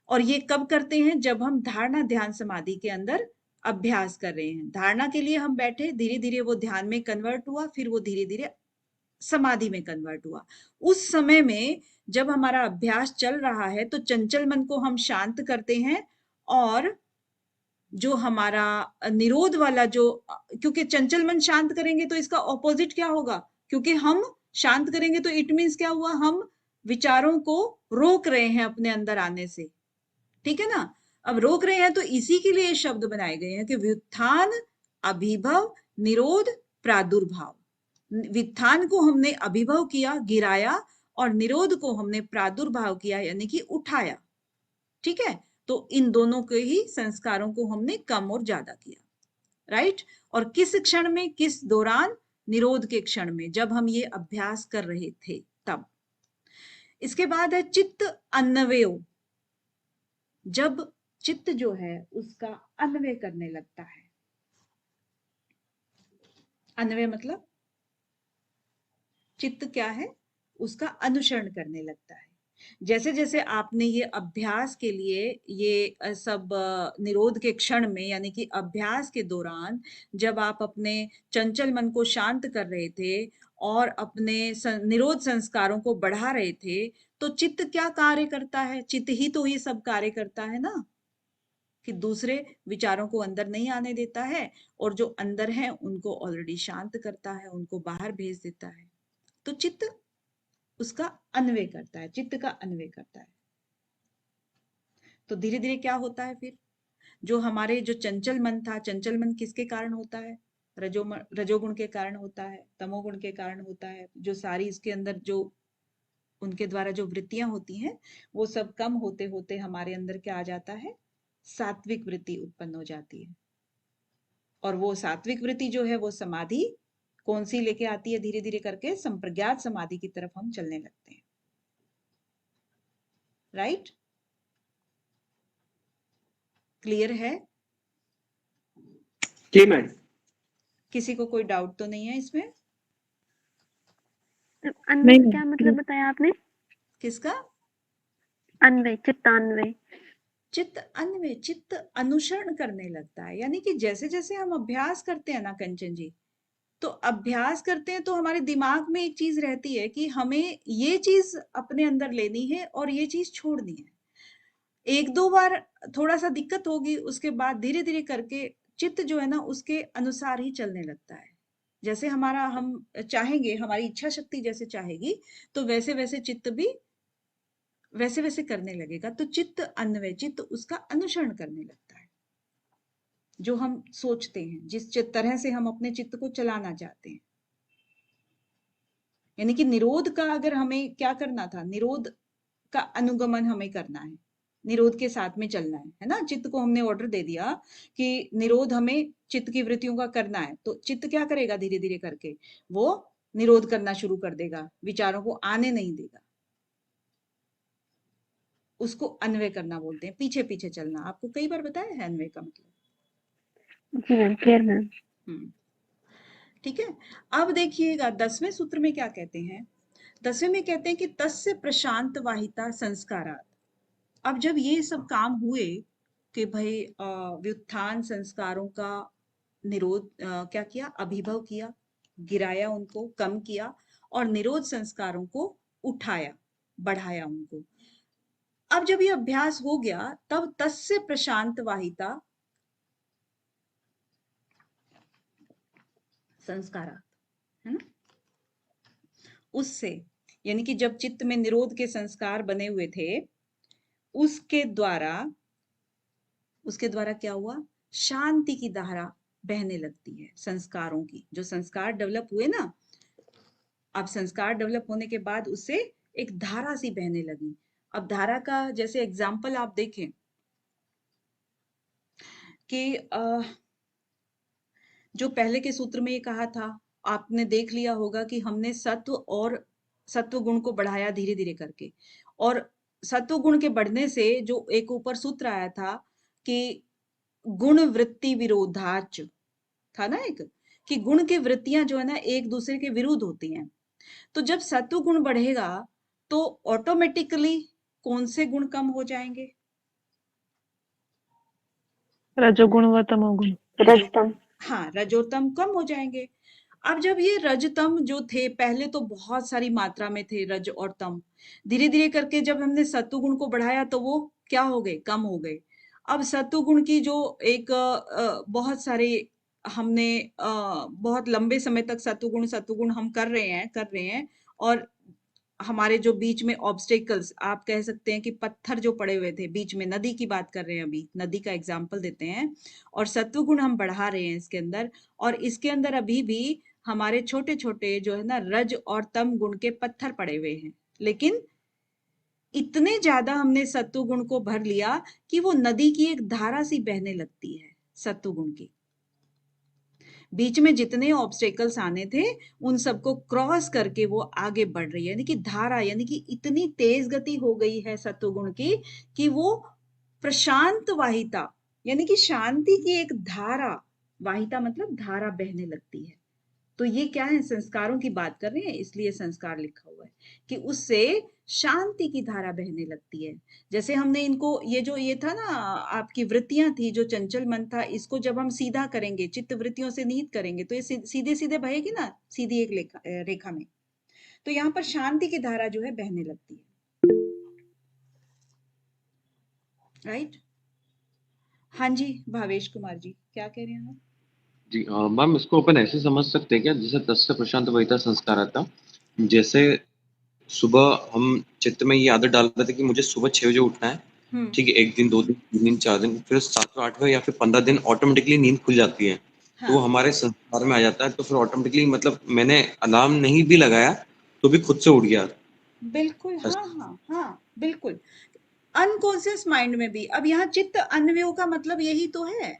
और ये कब करते हैं? जब हम धारणा ध्यान समाधि के अंदर अभ्यास कर रहे हैं। धारणा के लिए हम बैठे, धीरे धीरे वो ध्यान में कन्वर्ट हुआ, फिर वो धीरे धीरे समाधि में कन्वर्ट हुआ। उस समय में जब हमारा अभ्यास चल रहा है तो चंचल मन को हम शांत करते हैं, और जो हमारा निरोध वाला जो, क्योंकि चंचल मन शांत करेंगे तो इसका ऑपोजिट क्या होगा? क्योंकि हम शांत करेंगे तो इट मीन्स क्या हुआ? हम विचारों को रोक रहे हैं अपने अंदर आने से। ठीक है ना? अब रोक रहे हैं तो इसी के लिए शब्द बनाए गए हैं कि व्युत्थान, अभिभव, निरोध, प्रादुर्भाव। व्युत्थान को हमने अभिभव किया, गिराया, और निरोध को हमने प्रादुर्भाव किया, यानी कि उठाया। ठीक है, तो इन दोनों के ही संस्कारों को हमने कम और ज्यादा किया, राइट। और किस क्षण में, किस दौरान? निरोध के क्षण में, जब हम ये अभ्यास कर रहे थे तब। इसके बाद है चित्त अन्वय, जब चित्त जो है उसका अन्वय करने लगता है। अन्वय मतलब चित्त क्या है, उसका अनुसरण करने लगता है। जैसे जैसे आपने ये अभ्यास के लिए ये सब निरोध के क्षण में, यानी कि अभ्यास के दौरान, जब आप अपने चंचल मन को शांत कर रहे थे और अपने निरोध संस्कारों को बढ़ा रहे थे, तो चित्त क्या कार्य करता है? चित्त ही तो ये सब कार्य करता है ना, कि दूसरे विचारों को अंदर नहीं आने देता है, और जो अंदर है उनको ऑलरेडी शांत करता है, उनको बाहर भेज देता है। तो चित्त उसका अन्वय करता है, चित्त का अन्वय करता है। तो धीरे धीरे क्या होता है फिर? जो हमारे जो चंचल मन था, चंचल मन किसके कारण होता है? रजोगुण के कारण होता है, तमोगुण के कारण होता है। जो सारी इसके अंदर जो उनके द्वारा जो वृत्तियां होती हैं, वो सब कम होते होते हमारे अंदर क्या आ जाता है? सात्विक वृत्ति उत्पन्न हो जाती है। और वो सात्विक वृत्ति जो है वो समाधि कौन सी लेके आती है? धीरे धीरे करके संप्रज्ञात समाधि की तरफ हम चलने लगते हैं, राइट। क्लियर है? जी मैडम। किसी को कोई डाउट तो नहीं है इसमें? अन्वय नहीं का क्या मतलब बताया आपने? किसका? अन्वय, चित्तान्वय। चित्त अन्वय, चित्त अनुसरण करने लगता है। यानी कि जैसे जैसे हम अभ्यास करते हैं ना कंचन जी, तो अभ्यास करते हैं तो हमारे दिमाग में एक चीज रहती है कि हमें ये चीज अपने अंदर लेनी है और ये चीज छोड़नी है। एक दो बार थोड़ा सा दिक्कत होगी, उसके बाद धीरे धीरे करके चित्त जो है ना उसके अनुसार ही चलने लगता है। जैसे हमारा हम चाहेंगे, हमारी इच्छा शक्ति जैसे चाहेगी, तो वैसे वैसे चित्त भी वैसे वैसे करने लगेगा। तो चित्त अन्वय, चित्त उसका अनुसरण करने लगता है। जो हम सोचते हैं, जिस तरह से हम अपने चित्त को चलाना चाहते हैं। यानी कि निरोध का अगर हमें क्या करना था, निरोध का अनुगमन हमें करना है, निरोध के साथ में चलना है ना। चित्त को हमने ऑर्डर दे दिया कि निरोध हमें चित्त की वृत्तियों का करना है, तो चित्त क्या करेगा? धीरे धीरे करके वो निरोध करना शुरू कर देगा, विचारों को आने नहीं देगा। उसको अन्वय करना बोलते हैं, पीछे पीछे चलना। आपको कई बार बताया है अन्वय का मतलब। जी मैम, क्लियर मैम। ठीक है। अब देखिएगा 10वें सूत्र में क्या कहते हैं। 10वें में कहते हैं कि तस्य प्रशांत वाहिता संस्कारात्। अब जब ये सब काम हुए कि भाई व्युत्थान संस्कारों का निरोध क्या किया? अभिभव किया, गिराया, उनको कम किया, और निरोध संस्कारों को उठाया, बढ़ाया उनको। अब जब ये अभ्यास हो गया, तब तस्य प्रशांत वाहिता संस्कारात्, है ना। उससे, यानी कि जब चित्त में निरोध के संस्कार बने हुए थे, उसके द्वारा क्या हुआ? शांति की धारा बहने लगती है। संस्कारों की, जो संस्कार डेवलप हुए ना, अब संस्कार डेवलप होने के बाद उससे एक धारा सी बहने लगी। अब धारा का जैसे एग्जाम्पल आप देखें कि जो पहले के सूत्र में ये कहा था, आपने देख लिया होगा कि हमने सत्व और सत्व गुण को बढ़ाया धीरे धीरे करके, और सत्व गुण के बढ़ने से जो एक ऊपर सूत्र आया था कि गुण वृत्ति विरोधाच था ना एक, कि गुण की वृत्तियां जो है ना एक दूसरे के विरुद्ध होती हैं। तो जब सत्व गुण बढ़ेगा तो ऑटोमेटिकली कौन से गुण कम हो जाएंगे? रजोगुण व तमोगुण। रजतम। हाँ, रजोतम कम हो जाएंगे। अब जब ये रजतम जो थे, पहले तो बहुत सारी मात्रा में थे रज और तम, धीरे धीरे करके जब हमने सत्वगुण को बढ़ाया तो वो क्या हो गए? कम हो गए। अब सत्वगुण की जो एक बहुत सारे हमने बहुत लंबे समय तक सत्वगुण हम कर रहे हैं, और हमारे जो बीच में ऑब्स्टेकल्स, आप कह सकते हैं कि पत्थर जो पड़े हुए थे बीच में, नदी की बात कर रहे हैं, अभी नदी का एग्जाम्पल देते हैं, और सत्वगुण हम बढ़ा रहे हैं इसके अंदर, और इसके अंदर अभी भी हमारे छोटे छोटे जो है ना रज और तम गुण के पत्थर पड़े हुए हैं, लेकिन इतने ज्यादा हमने सत्व गुण को भर लिया कि वो नदी की एक धारा सी बहने लगती है। सत्व गुण की बीच में जितने ऑब्स्टेकल्स आने थे उन सबको क्रॉस करके वो आगे बढ़ रही है, यानी कि धारा, यानी कि इतनी तेज गति हो गई है सत्व गुण की कि वो प्रशांत वाहिता, यानी कि शांति की एक धारा, वाहिता मतलब धारा बहने लगती है। तो ये क्या है, संस्कारों की बात कर रहे हैं, इसलिए संस्कार लिखा हुआ है कि उससे शांति की धारा बहने लगती है। जैसे हमने इनको, ये था ना, आपकी वृत्तियां थी, जो चंचल मन था, इसको जब हम सीधा करेंगे, चित्त वृत्तियों से निहित करेंगे, तो ये सीधे सीधे बहेगी ना, सीधी एक रेखा में। तो यहाँ पर शांति की धारा जो है बहने लगती है। राइट? हाँ जी, भावेश कुमार जी क्या कह रहे हैं आप? जी मैम, इसको अपन ऐसे समझ सकते हैं क्या, जैसे तस्य प्रशांत वहिता संस्कार आता, जैसे सुबह हम चित्त में ये आदत डालते थे कि मुझे सुबह 6 बजे उठना है, हम्म, ठीक है, 1 दिन 2 दिन 3 दिन 4 दिन, फिर 7वें 8वें या फिर 15 दिन ऑटोमेटिकली नींद खुल जाती है, तो वो हाँ हमारे संस्कार में आ जाता है। तो फिर ऑटोमेटिकली मतलब मैंने अलार्म नहीं भी लगाया तो भी खुद से उठ गया। बिल्कुल, हाँ हाँ हाँ बिल्कुल, अनकॉन्शियस माइंड में भी। अब यहाँ चित्त अन्वयो का मतलब यही तो है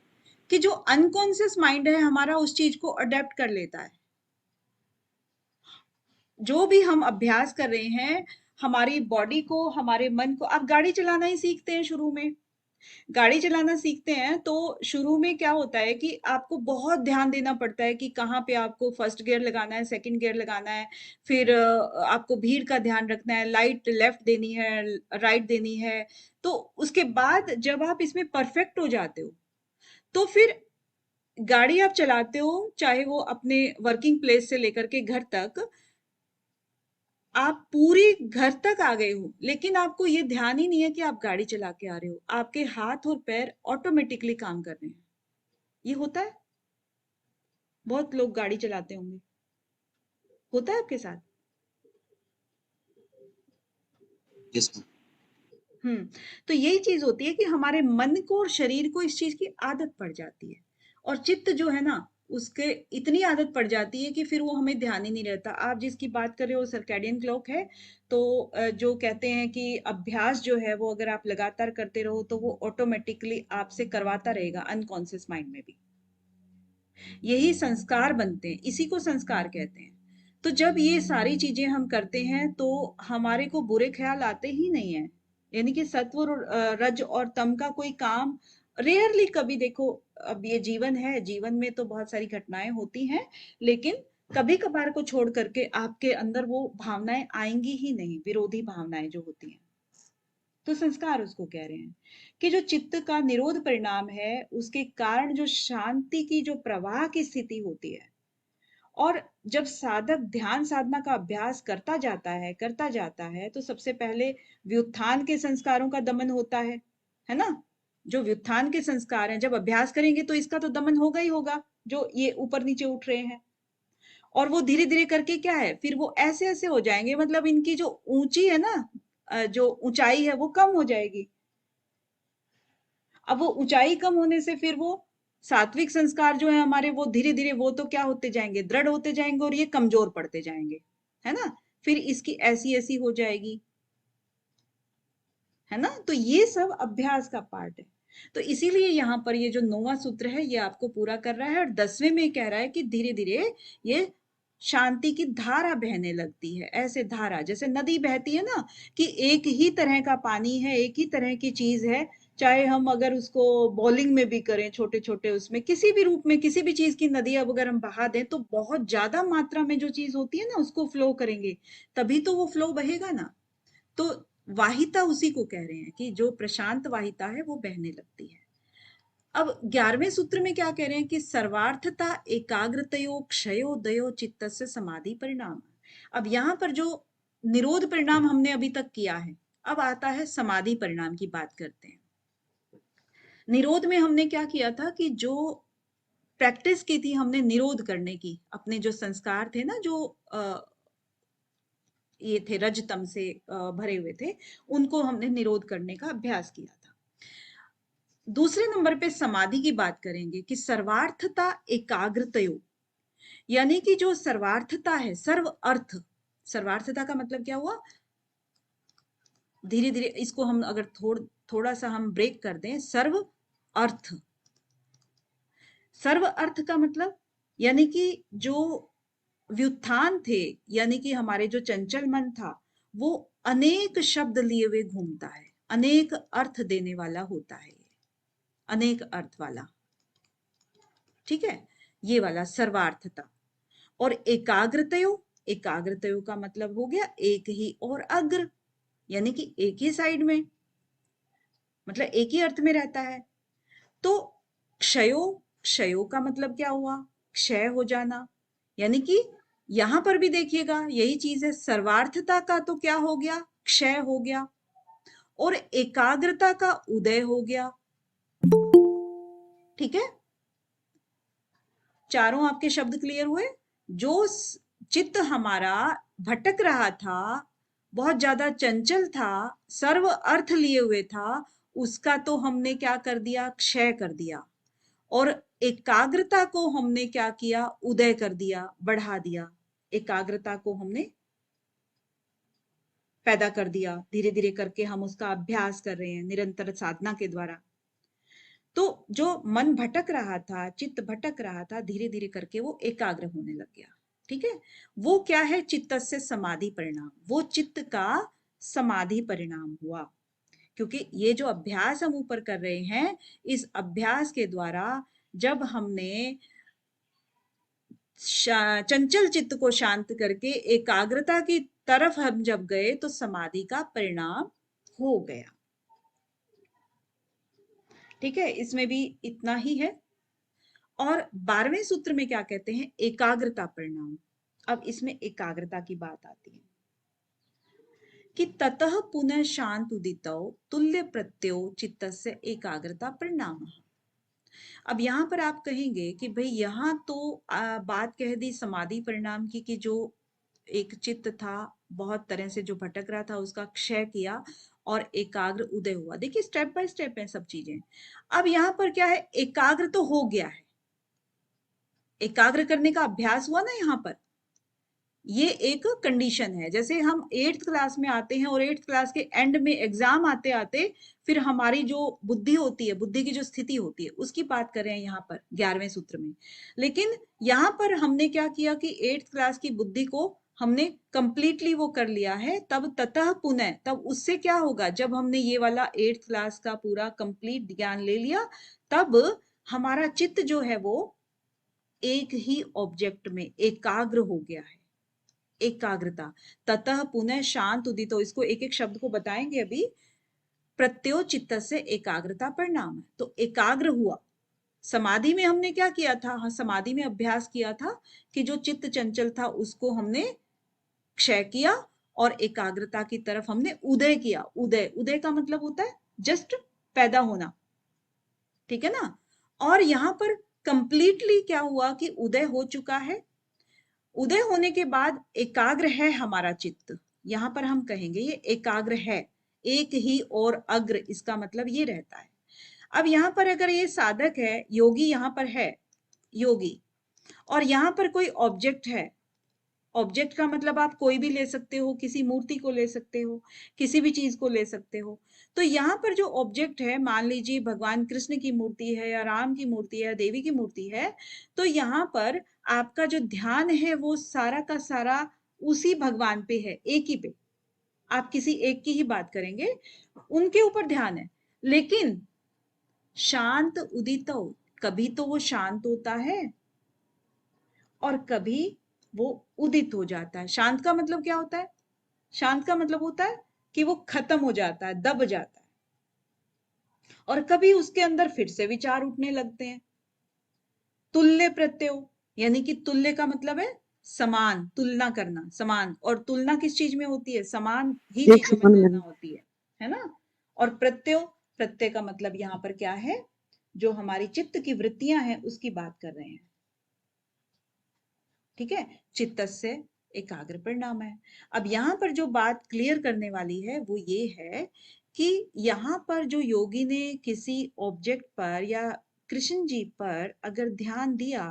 कि जो अनकॉन्शियस माइंड है हमारा उस चीज को अडेप्ट कर लेता है। जो भी हम अभ्यास कर रहे हैं, हमारी बॉडी को, हमारे मन को, आप गाड़ी चलाना ही सीखते हैं शुरू में, गाड़ी चलाना सीखते हैं तो शुरू में क्या होता है कि आपको बहुत ध्यान देना पड़ता है कि कहाँ पे आपको फर्स्ट गियर लगाना है, सेकंड गियर लगाना है, फिर आपको भीड़ का ध्यान रखना है, लाइट लेफ्ट देनी है, राइट देनी है। तो उसके बाद जब आप इसमें परफेक्ट हो जाते हो तो फिर गाड़ी आप चलाते हो, चाहे वो अपने वर्किंग प्लेस से लेकर के घर तक, आप पूरी घर तक आ गए हो, लेकिन आपको ये ध्यान ही नहीं है कि आप गाड़ी चला के आ रहे हो, आपके हाथ और पैर ऑटोमेटिकली काम कर रहे हैं। ये होता है, बहुत लोग गाड़ी चलाते होंगे, होता है आपके साथ? Yes ma'am. हम्म। तो यही चीज होती है कि हमारे मन को और शरीर को इस चीज की आदत पड़ जाती है, और चित्त जो है ना उसके इतनी आदत पड़ जाती है कि फिर वो हमें ध्यान ही नहीं रहता। आप जिसकी बात कर रहे हो सर्कैडियन क्लॉक है, तो जो कहते हैं कि अभ्यास जो है वो अगर आप लगातार करते रहो तो वो ऑटोमेटिकली आपसे करवाता रहेगा अनकॉन्शियस माइंड में भी। यही संस्कार बनते हैं, इसी को संस्कार कहते हैं। तो जब ये सारी चीजें हम करते हैं तो हमारे को बुरे ख्याल आते ही नहीं है, यानी कि सत्व और रज और तम का कोई काम रेयरली कभी, देखो अब ये जीवन है, जीवन में तो बहुत सारी घटनाएं होती हैं, लेकिन कभी कभार को छोड़ करके आपके अंदर वो भावनाएं आएंगी ही नहीं, विरोधी भावनाएं जो होती हैं। तो संस्कार उसको कह रहे हैं कि जो चित्त का निरोध परिणाम है, उसके कारण जो शांति की जो प्रवाह की स्थिति होती है, और जब साधक ध्यान साधना का अभ्यास करता जाता है तो सबसे पहले व्युत्थान के संस्कारों का दमन होता है ना। जो व्युत्थान के संस्कार हैं, जब अभ्यास करेंगे तो इसका तो दमन होगा ही होगा, जो ये ऊपर नीचे उठ रहे हैं। और वो धीरे धीरे करके क्या है, फिर वो ऐसे ऐसे हो जाएंगे, मतलब इनकी जो ऊंची है ना, जो ऊंचाई है वो कम हो जाएगी। अब वो ऊंचाई कम होने से फिर वो सात्विक संस्कार जो है हमारे, वो धीरे धीरे वो तो क्या होते जाएंगे, दृढ़ होते जाएंगे, और ये कमजोर पड़ते जाएंगे, है ना। फिर इसकी ऐसी ऐसी हो जाएगी, है ना। तो ये सब अभ्यास का पार्ट है। तो इसीलिए यहाँ पर ये जो 9वां सूत्र है ये आपको पूरा कर रहा है, और 10वें में कह रहा है कि धीरे धीरे ये शांति की धारा बहने लगती है। ऐसे धारा जैसे नदी बहती है ना, कि एक ही तरह का पानी है, एक ही तरह की चीज है, चाहे हम अगर उसको बॉलिंग में भी करें, छोटे छोटे उसमें किसी भी रूप में किसी भी चीज की नदी अब अगर हम बहा दें तो बहुत ज्यादा मात्रा में जो चीज होती है ना उसको फ्लो करेंगे, तभी तो वो फ्लो बहेगा ना। तो वाहिता उसी को कह रहे हैं कि जो प्रशांत वाहिता है वो बहने लगती है। अब 11वें सूत्र में क्या कह रहे हैं कि सर्वार्थता एकाग्रतयो क्षयोदयो चित्तस्य समाधि परिणाम। अब यहाँ पर जो निरोध परिणाम हमने अभी तक किया है, अब आता है समाधि परिणाम की बात करते हैं। निरोध में हमने क्या किया था कि जो प्रैक्टिस की थी हमने निरोध करने की, अपने जो संस्कार थे ना, जो ये थे रजतम से भरे हुए थे, उनको हमने निरोध करने का अभ्यास किया था। दूसरे नंबर पे समाधि की बात करेंगे कि सर्वार्थता एकाग्रतयो, यानी कि जो सर्वार्थता है, सर्व अर्थ, सर्वार्थता का मतलब क्या हुआ? धीरे धीरे इसको हम अगर थोड़ा सा हम ब्रेक कर दें, सर्व अर्थ, सर्व अर्थ का मतलब यानी कि जो व्युत्थान थे, यानी कि हमारे जो चंचल मन था, वो अनेक शब्द लिए हुए घूमता है, अनेक अर्थ देने वाला होता है, अनेक अर्थ वाला, ठीक है, ये वाला सर्वार्थता। और एकाग्रतयो, एकाग्रतयो का मतलब हो गया एक ही और अग्र, यानी कि एक ही साइड में, मतलब एक ही अर्थ में रहता है। तो क्षयो, क्षयो का मतलब क्या हुआ? क्षय हो जाना, यानी कि यहां पर भी देखिएगा यही चीज है, सर्वार्थता का तो क्या हो गया? क्षय हो गया, और एकाग्रता का उदय हो गया, ठीक है। चारों आपके शब्द क्लियर हुए? जो चित्त हमारा भटक रहा था, बहुत ज्यादा चंचल था, सर्व अर्थ लिए हुए था, उसका तो हमने क्या कर दिया? क्षय कर दिया। और एकाग्रता को हमने क्या किया? उदय कर दिया, बढ़ा दिया। एकाग्रता को हमने पैदा कर दिया, धीरे धीरे करके हम उसका अभ्यास कर रहे हैं निरंतर साधना के द्वारा। तो जो मन भटक रहा था, चित्त भटक रहा था, धीरे धीरे करके वो एकाग्र होने लग गया, ठीक है। वो क्या है? चित्तस्य समाधि परिणाम, वो चित्त का समाधि परिणाम हुआ। क्योंकि ये जो अभ्यास हम ऊपर कर रहे हैं, इस अभ्यास के द्वारा जब हमने चंचल चित्त को शांत करके एकाग्रता की तरफ हम जब गए, तो समाधि का परिणाम हो गया, ठीक है। इसमें भी इतना ही है। और 12वें सूत्र में क्या कहते हैं? एकाग्रता परिणाम। अब इसमें एकाग्रता की बात आती है कि ततः पुनः शांत उदितौ तुल्य प्रत्ययो चित्तस्य एकाग्रता परिणाम। अब यहां पर आप कहेंगे कि भाई यहां तो बात कह दी समाधि परिणाम की, कि जो एक चित्त था बहुत तरह से जो भटक रहा था, उसका क्षय किया और एकाग्र उदय हुआ। देखिए स्टेप बाय स्टेप है सब चीजें। अब यहां पर क्या है? एकाग्र तो हो गया है, एकाग्र करने का अभ्यास हुआ ना यहाँ पर, ये एक कंडीशन है। जैसे हम 8th क्लास में आते हैं और 8th क्लास के एंड में एग्जाम आते आते फिर हमारी जो बुद्धि होती है, बुद्धि की जो स्थिति होती है, उसकी बात कर रहे हैं यहाँ पर 11वें सूत्र में। लेकिन यहाँ पर हमने क्या किया कि 8th क्लास की बुद्धि को हमने कंप्लीटली वो कर लिया है। तब ततः पुनः, तब उससे क्या होगा? जब हमने ये वाला 8th क्लास का पूरा कंप्लीट ज्ञान ले लिया, तब हमारा चित्त जो है वो एक ही ऑब्जेक्ट में एकाग्र हो गया है। एकाग्रता, ततः पुनः शांत उदित। तो इसको एक एक शब्द को बताएंगे अभी। प्रत्यो चित्त से एकाग्रता परिणाम है, तो एकाग्र हुआ। समाधि में हमने क्या किया था? हाँ, समाधि में अभ्यास किया था कि जो चित्त चंचल था उसको हमने क्षय किया और एकाग्रता की तरफ हमने उदय किया। उदय, उदय का मतलब होता है जस्ट पैदा होना, ठीक है ना। और यहां पर कंप्लीटली क्या हुआ कि उदय हो चुका है। उदय होने के बाद एकाग्र है हमारा चित्त, यहां पर हम कहेंगे ये एकाग्र है, एक ही और अग्र, इसका मतलब ये रहता है। अब यहां पर अगर ये साधक है, योगी यहां पर है, योगी, और यहां पर कोई ऑब्जेक्ट है। ऑब्जेक्ट का मतलब आप कोई भी ले सकते हो, किसी मूर्ति को ले सकते हो, किसी भी चीज को ले सकते हो। तो यहाँ पर जो ऑब्जेक्ट है, मान लीजिए भगवान कृष्ण की मूर्ति है या राम की मूर्ति है या देवी की मूर्ति है, तो यहाँ पर आपका जो ध्यान है वो सारा का सारा उसी भगवान पे है, एक ही पे। आप किसी एक की ही बात करेंगे, उनके ऊपर ध्यान है। लेकिन शांत उदित, कभी तो वो शांत होता है और कभी वो उदित हो जाता है। शांत का मतलब क्या होता है? शांत का मतलब होता है कि वो खत्म हो जाता है, दब जाता है, और कभी उसके अंदर फिर से विचार उठने लगते हैं। तुल्य प्रत्यय, यानी कि तुल्य का मतलब है समान, तुलना करना, समान। और तुलना किस चीज में होती है? समान ही एक चीजों में समान तुलना में। होती है ना। और प्रत्यय, प्रत्यय का मतलब यहाँ पर क्या है? जो हमारी चित्त की वृत्तियां हैं उसकी बात कर रहे हैं, ठीक है। चित्त से एकाग्र परिणाम है। अब यहाँ पर जो बात क्लियर करने वाली है वो ये है कि यहाँ पर जो योगी ने किसी ऑब्जेक्ट पर या कृष्ण जी पर अगर ध्यान दिया,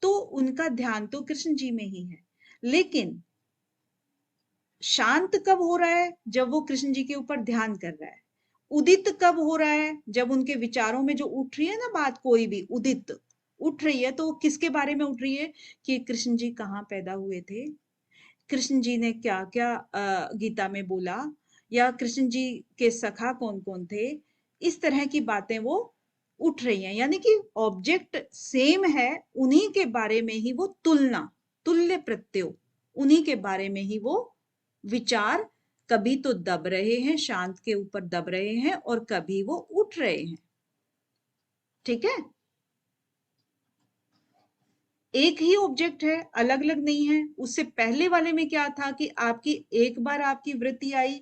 तो उनका ध्यान तो कृष्ण जी में ही है। लेकिन शांत कब हो रहा है? जब वो कृष्ण जी के ऊपर ध्यान कर रहा है। उदित कब हो रहा है? जब उनके विचारों में जो उठ रही है ना बात, कोई भी उदित उठ रही है, तो किसके बारे में उठ रही है? कि कृष्ण जी कहाँ पैदा हुए थे, कृष्ण जी ने क्या क्या गीता में बोला, या कृष्ण जी के सखा कौन कौन थे, इस तरह की बातें वो उठ रही हैं। यानी कि ऑब्जेक्ट सेम है, उन्हीं के बारे में ही वो तुलना, तुल्य प्रत्यय, उन्हीं के बारे में ही वो विचार कभी तो दब रहे हैं, शांत के ऊपर दब रहे हैं, और कभी वो उठ रहे हैं। ठीक है, एक ही ऑब्जेक्ट है, अलग अलग नहीं है। उससे पहले वाले में क्या था कि आपकी एक बार आपकी वृत्ति आई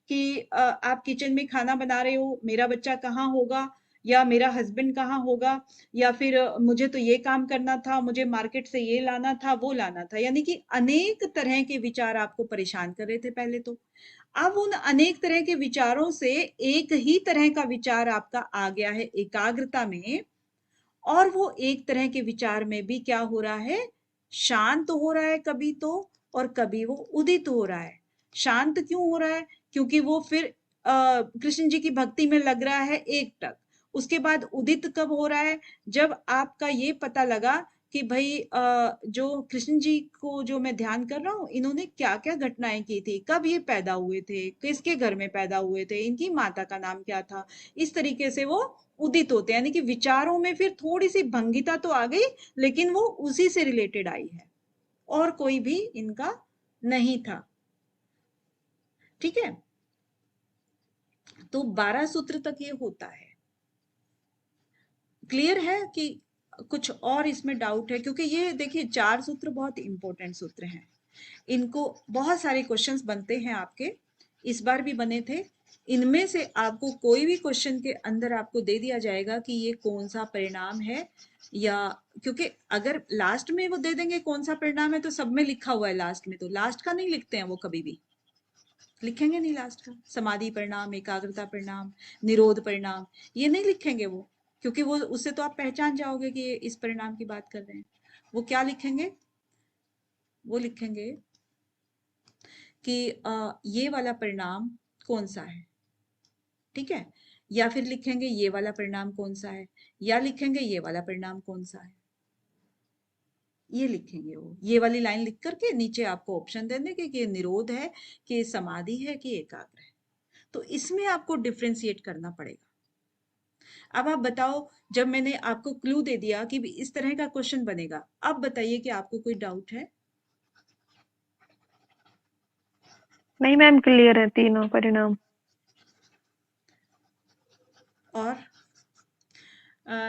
कि आप किचन में खाना बना रहे हो, मेरा बच्चा कहाँ होगा, या मेरा हस्बैंड कहाँ होगा, या फिर मुझे तो ये काम करना था, मुझे मार्केट से ये लाना था, वो लाना था। यानी कि अनेक तरह के विचार आपको परेशान कर रहे थे पहले तो। अब उन अनेक तरह के विचारों से एक ही तरह का विचार आपका आ गया है एकाग्रता में, और वो एक तरह के विचार में भी क्या हो रहा है? शांत हो रहा है कभी तो, और कभी वो उदित हो रहा है। शांत क्यों हो रहा है? क्योंकि वो फिर कृष्ण जी की भक्ति में लग रहा है एकटक। उसके बाद उदित कब हो रहा है? जब आपका ये पता लगा कि भाई जो कृष्ण जी को जो मैं ध्यान कर रहा हूँ, इन्होंने क्या क्या घटनाएं की थी, कब ये पैदा हुए थे, किसके घर में पैदा हुए थे, इनकी माता का नाम क्या था। इस तरीके से वो उदित होते हैं। यानी कि विचारों में फिर थोड़ी सी भंगिता तो आ गई, लेकिन वो उसी से रिलेटेड आई है, और कोई भी इनका नहीं था। ठीक है, तो 12 सूत्र तक ये होता है। क्लियर है कि कुछ और इसमें डाउट है? क्योंकि ये देखिए 4 सूत्र बहुत इंपॉर्टेंट सूत्र हैं, इनको बहुत सारे क्वेश्चंस बनते हैं आपके, इस बार भी बने थे। इनमें से आपको कोई भी क्वेश्चन के अंदर आपको दे दिया जाएगा कि ये कौन सा परिणाम है, या क्योंकि अगर लास्ट में वो दे देंगे कौन सा परिणाम है, तो सब में लिखा हुआ है लास्ट में, तो लास्ट का नहीं लिखते हैं वो, कभी भी लिखेंगे नहीं लास्ट का। समाधि परिणाम, एकाग्रता परिणाम, निरोध परिणाम, ये नहीं लिखेंगे वो, क्योंकि वो उससे तो आप पहचान जाओगे कि ये इस परिणाम की बात कर रहे हैं। वो क्या लिखेंगे? वो लिखेंगे कि ये वाला परिणाम कौन सा है, ठीक है, या फिर लिखेंगे ये वाला परिणाम कौन सा है, या लिखेंगे ये वाला परिणाम कौन सा है, ये लिखेंगे। वो ये वाली लाइन लिख करके नीचे आपको ऑप्शन दे देंगे कि निरोध है, कि समाधि है, कि एकाग्र है। तो इसमें आपको डिफ्रेंशिएट करना पड़ेगा। अब आप बताओ, जब मैंने आपको क्लू दे दिया कि इस तरह का क्वेश्चन बनेगा, अब बताइए कि आपको कोई डाउट है? नहीं मैम, क्लियर है तीनों परिणाम। और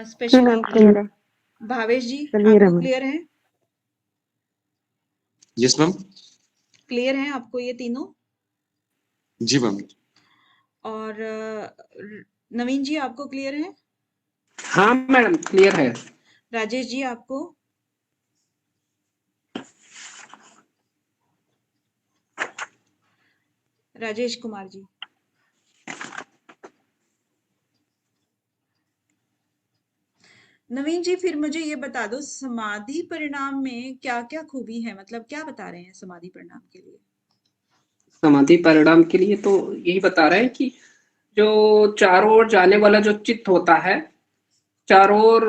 स्पेशल मैम क्लियर है, भावेश जी, क्लियर है आपको मैम। क्लियर है? Yes ma'am. क्लियर है आपको ये तीनों? जी मैम। और नवीन जी, आपको क्लियर है? हाँ मैडम, क्लियर है। राजेश जी, आपको? राजेश कुमार जी? नवीन जी, फिर मुझे ये बता दो, समाधि परिणाम में क्या क्या खूबी है, मतलब क्या बता रहे हैं समाधि परिणाम के लिए? समाधि परिणाम के लिए तो यही बता रहे हैं कि जो चारों ओर जाने वाला जो चित्त होता है, चारों ओर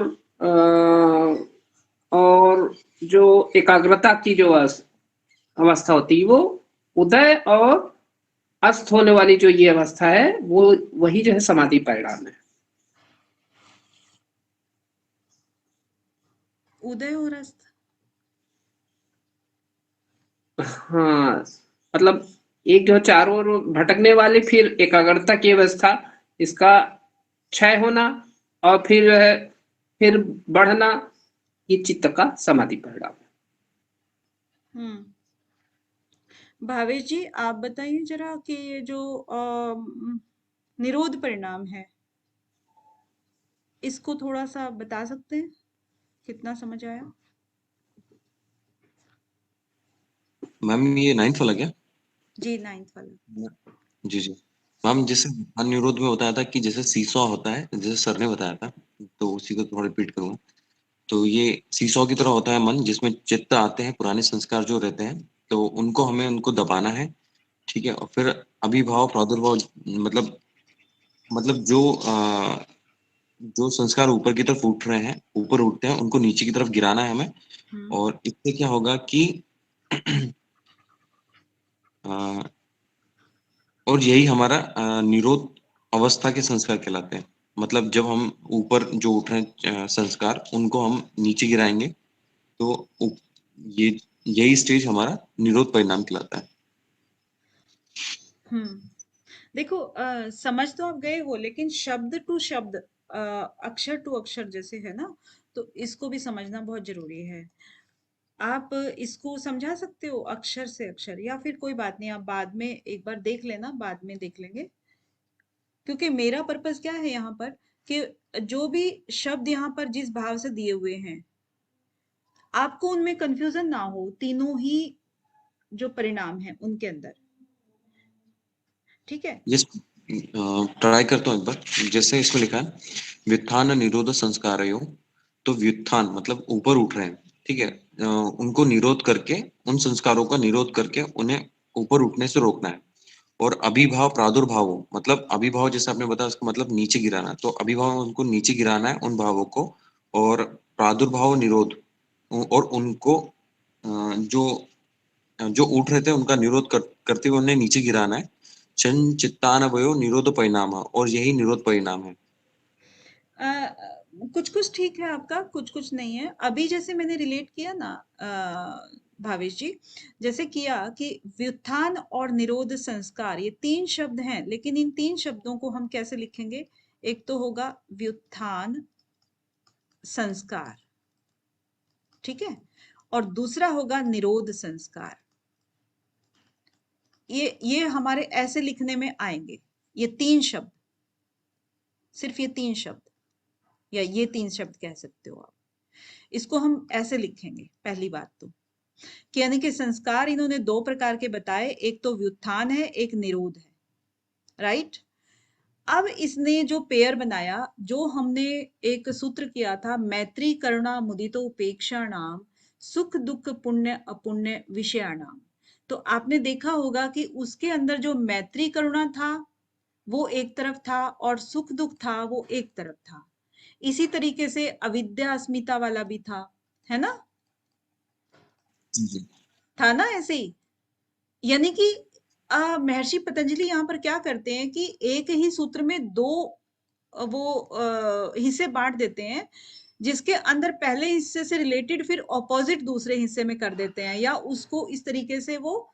और जो एकाग्रता की जो अवस्था होती है, वो उदय और अस्त होने वाली जो ये अवस्था है, वो वही जो है समाधि परिणाम है। उदय और अस्त? हाँ, मतलब एक जो चारों ओर भटकने वाली, फिर एकाग्रता की अवस्था, इसका क्षय होना, और फिर बढ़ना, ये चित्त का समाधि परिणाम है। भावेश जी, आप बताइए जरा कि ये जो निरोध परिणाम है, इसको थोड़ा सा बता सकते हैं, कितना समझ आया? मैम ये 9th वाला क्या? जी, 9th वाला। जी जी मैम, जैसे अनुरोध में बताया था कि जैसे सीसॉ होता है, जैसे सर ने बताया था, तो उसी को थोड़ा रिपीट करूंगा तो ये सीसॉ की तरह होता है मन, जिसमें चित्त आते हैं, पुराने संस्कार जो रहते हैं, तो उनको हमें उनको दबाना है, ठीक है। और फिर अभिभाव प्रादुर्भाव, मतलब जो संस्कार ऊपर की तरफ उठ रहे हैं, ऊपर उठते हैं, उनको नीचे की तरफ गिराना है हमें। और इससे क्या होगा कि और यही हमारा निरोध अवस्था के संस्कार कहलाते हैं। मतलब जब हम ऊपर जो उठ रहे हैं संस्कार, उनको हम नीचे गिराएंगे, तो ये यही स्टेज हमारा निरोध परिणाम कहलाता है। देखो समझ तो आप गए हो, लेकिन शब्द टू शब्द, अक्षर टू अक्षर जैसे है ना, तो इसको भी समझना बहुत जरूरी है। आप इसको समझा सकते हो अक्षर से अक्षर, या फिर कोई बात नहीं, आप बाद में एक बार देख लेना, बाद में देख लेंगे। क्योंकि मेरा पर्पस क्या है यहाँ पर, कि जो भी शब्द यहाँ पर जिस भाव से दिए हुए हैं, आपको उनमें कंफ्यूजन ना हो, तीनों ही जो परिणाम है उनके अंदर, ठीक है। यस, ट्राई करता हूँ एक बार। जैसे इसमें लिखा है व्युत्थान निरोध संस्कारयो, तो व्युत्थान मतलब ऊपर उठ रहे हैं, ठीक है। उनको निरोध करके, उन संस्कारों का निरोध करके उन्हें ऊपर उठने से रोकना है। और अभिभाव प्रादुर्भाव, मतलब अभिभाव जैसे आपने बताया, उसका मतलब नीचे गिराना, तो अभिभाव उनको नीचे गिराना है, उन भावों को। और प्रादुर्भाव निरोध, और उनको जो जो उठ रहे थे उनका निरोध करते हुए उन्हें नीचे गिराना है। चं चित्तानवयो निरोध परिणाम, और यही निरोध परिणाम है। कुछ कुछ ठीक है आपका, कुछ कुछ नहीं है। अभी जैसे मैंने रिलेट किया ना भावेश जी, जैसे किया कि व्युत्थान और निरोध संस्कार, ये तीन शब्द हैं, लेकिन इन तीन शब्दों को हम कैसे लिखेंगे? एक तो होगा व्युत्थान संस्कार, ठीक है, और दूसरा होगा निरोध संस्कार। ये हमारे ऐसे लिखने में आएंगे, ये तीन शब्द, सिर्फ ये तीन शब्द, या ये तीन शब्द कह सकते हो आप। इसको हम ऐसे लिखेंगे पहली बात तो, कि यानी कि संस्कार इन्होंने दो प्रकार के बताए, एक तो व्युत्थान है, एक निरोध है, राइट। अब इसने जो पेयर बनाया, जो हमने एक सूत्र किया था, मैत्री करुणा मुदितो उपेक्षा नाम सुख दुख पुण्य अपुण्य विषयाणाम, तो आपने देखा होगा कि उसके अंदर जो मैत्री करुणा था वो एक तरफ था, और सुख दुख था वो एक तरफ था। इसी तरीके से अविद्या अस्मिता वाला भी था, है ना, था ना ऐसे ही। यानी कि महर्षि पतंजलि यहाँ पर क्या करते हैं कि एक ही सूत्र में दो वो हिस्से बांट देते हैं, जिसके अंदर पहले हिस्से से रिलेटेड फिर ऑपोजिट दूसरे हिस्से में कर देते हैं, या उसको इस तरीके से वो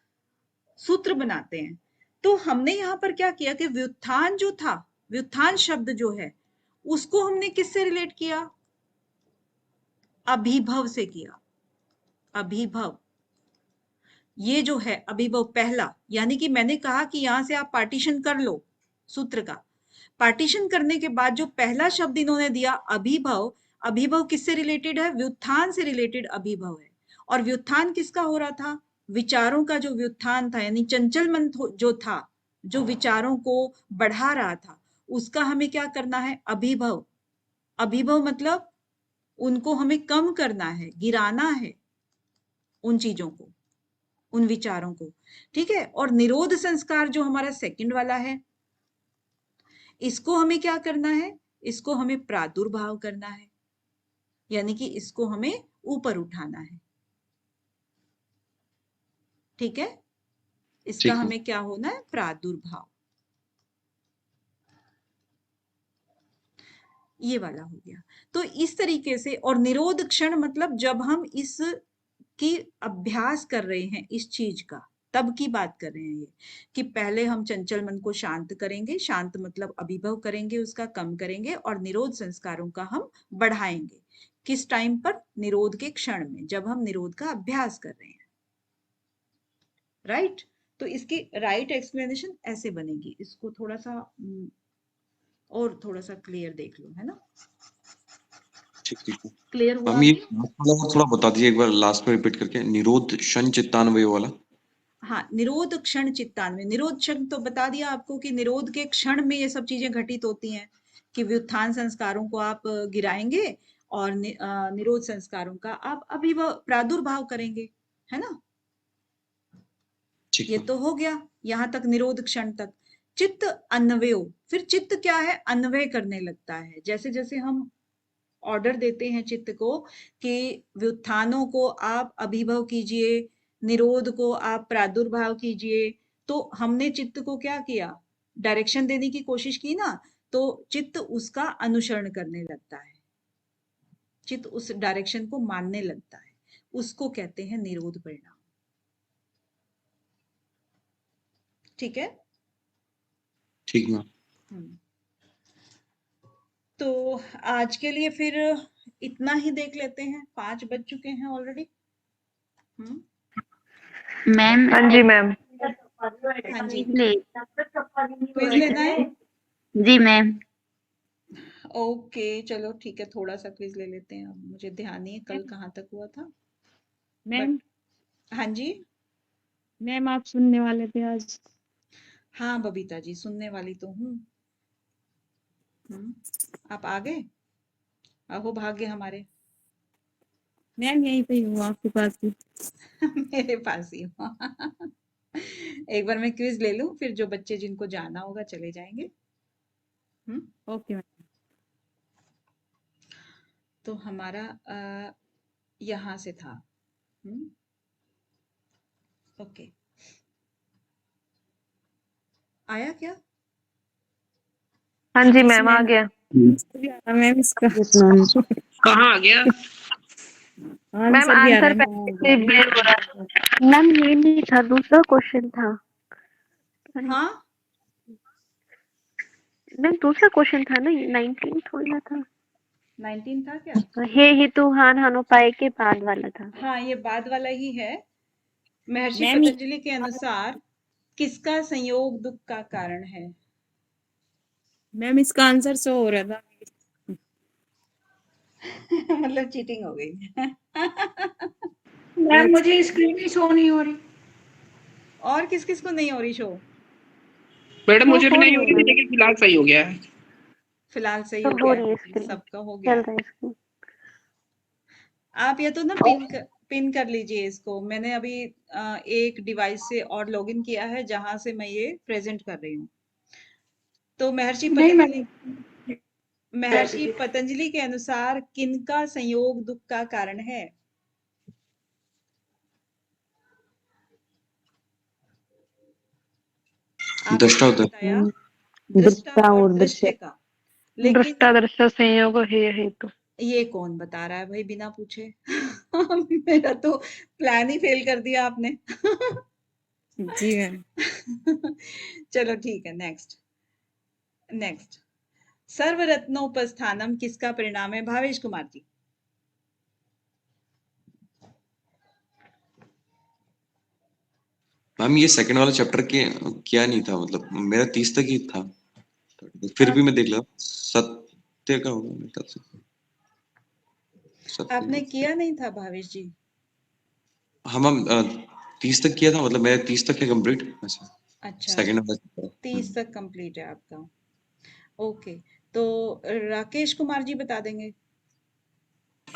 सूत्र बनाते हैं। तो हमने यहाँ पर क्या किया कि व्युत्थान जो था, व्युत्थान शब्द जो है, उसको हमने किससे रिलेट किया? अभिभव से किया। अभिभव, ये जो है अभिभव पहला, यानी कि मैंने कहा कि यहां से आप पार्टीशन कर लो सूत्र का। पार्टीशन करने के बाद जो पहला शब्द इन्होंने दिया अभिभव, अभिभव किससे रिलेटेड है? व्युत्थान से रिलेटेड अभिभव है। और व्युत्थान किसका हो रहा था? विचारों का जो व्युत्थान था, यानी चंचल मन जो था, जो विचारों को बढ़ा रहा था, उसका हमें क्या करना है? अभिभव। अभिभव मतलब उनको हमें कम करना है, गिराना है उन चीजों को, उन विचारों को, ठीक है। और निरोध संस्कार जो हमारा सेकंड वाला है, इसको हमें क्या करना है? इसको हमें प्रादुर्भाव करना है, यानी कि इसको हमें ऊपर उठाना है, ठीक है। इसका ठीक है। हमें क्या होना है? प्रादुर्भाव। ये वाला हो गया। तो इस तरीके से, और निरोध क्षण मतलब जब हम इस की अभ्यास कर रहे हैं इस चीज का, तब की बात कर रहे हैं ये, कि पहले हम चंचल मन को शांत करेंगे, शांत मतलब अभिभव करेंगे, उसका कम करेंगे, और निरोध संस्कारों का हम बढ़ाएंगे। किस टाइम पर? निरोध के क्षण में, जब हम निरोध का अभ्यास कर रहे हैं, राइट। तो इसकी राइट एक्सप्लेनेशन ऐसे बनेगी। इसको थोड़ा सा और थोड़ा सा क्लियर देख लो, है ना। ठीक ठीक है। क्लियर हुआ हम ये आपको? थोड़ा बता दीजिए एक बार लास्ट में रिपीट करके, निरोध शन चित्तान्वय वाला। हाँ, निरोध क्षण चित्तान्वय। निरोध क्षण तो बता दिया आपको कि निरोध के क्षण में ये सब चीजें घटित होती हैं, कि व्युत्थान संस्कारों को आप गिराएंगे, और निरोध संस्कारों का आप अभी वह प्रादुर्भाव करेंगे, है ना। ठीक ये है। तो हो गया यहाँ तक, निरोध क्षण तक। चित्त अन्वयो, फिर चित्त क्या है, अन्वय करने लगता है। जैसे जैसे हम ऑर्डर देते हैं चित्त को कि व्युत्थानों को आप अभिभव कीजिए, निरोध को आप प्रादुर्भाव कीजिए, तो हमने चित्त को क्या किया, डायरेक्शन देने की कोशिश की ना, तो चित्त उसका अनुसरण करने लगता है, चित्त उस डायरेक्शन को मानने लगता है, उसको कहते हैं निरोध परिणाम। ठीक है। ठीक मैम। तो आज के लिए फिर इतना ही देख लेते हैं, 5 बज चुके हैं ऑलरेडी। मैम हाँ जी मैम। हाँ जी, ले क्विज लेना है। जी मैम। ओके चलो ठीक है, थोड़ा सा क्विज ले लेते हैं। अब मुझे ध्यान नहीं है कल कहाँ तक हुआ था। मैम हाँ जी, मैम आप सुनने वाले थे आज। हाँ बबीता जी, सुनने वाली तो हूँ। आप आ गए, अहो भाग्य हमारे। मैम यहीं पे ही हूँ आपके पास ही। मेरे पास ही हो। एक बार मैं क्विज ले लूं, फिर जो बच्चे जिनको जाना होगा चले जाएंगे। Okay ma'am. तो हमारा यहाँ से था। ओके, आया क्या? हाँ जी मैम, आ गया। मैम इसका कहाँ आ गया? मैम आंसर भी आ आंसर रहा पहले से ब्लैंक हो रहा है। मैम ये नहीं था, दूसरा क्वेश्चन था। हाँ मैम दूसरा क्वेश्चन था ना, 19 थोड़ी ना था। 19 था क्या? हे हेतु हान हानोपाय के बाद वाला था। हाँ ये बाद वाला ही है। महर्षि मैम पतंजलि के अनुसार किसका संयोग दुख का कारण है? मैम इसका आंसर शो हो रहा था। मतलब चीटिंग हो गई। मैम मुझे स्क्रीन ही शो नहीं हो रही। और किस किस को नहीं हो रही शो? मैडम मुझे भी हो नहीं हो रही रही है, थी, लेकिन फिलहाल सही हो गया है। फिलहाल सही सब हो हो गया रही है है, स्क्रीन, सबका हो चल गया है। रहा है स्क्रीन। आप या तो ना पिन कर लीजिए इसको। मैंने अभी एक डिवाइस से और लॉगिन किया है जहां से मैं ये प्रेजेंट कर रही हूँ। तो नहीं मैम, महर्षि पतंजलि के अनुसार किनका संयोग दुख का कारण है? आपने दृष्टा क्या उदय। बताया? दृष्टा और दृश्य का। लेकिन दृष्टा दृष्टा संयोग है हेतु। ये कौन बता रहा है भाई बिना पूछे? मेरा तो प्लान ही फेल कर दिया आपने। जी मैम। चलो ठीक है, नेक्स्ट। सर्वरत्नोपस्थानम किसका परिणाम है? भावेश कुमार जी। मैम ये सेकंड वाला चैप्टर के क्या नहीं था, मतलब मेरा 30 तक ही था, फिर भी मैं देख लिया। सत्य का होगा मेरे ख्याल से। आपने सत्य। किया नहीं था भावेश जी? हाँ मैम 30 तक किया था, मतलब मेरा 30 तक है कंप्लीट वैसे। अच्छा, सेकंड वाला 30 तक कंप्लीट है आपका। ओके, तो राकेश कुमार जी बता देंगे।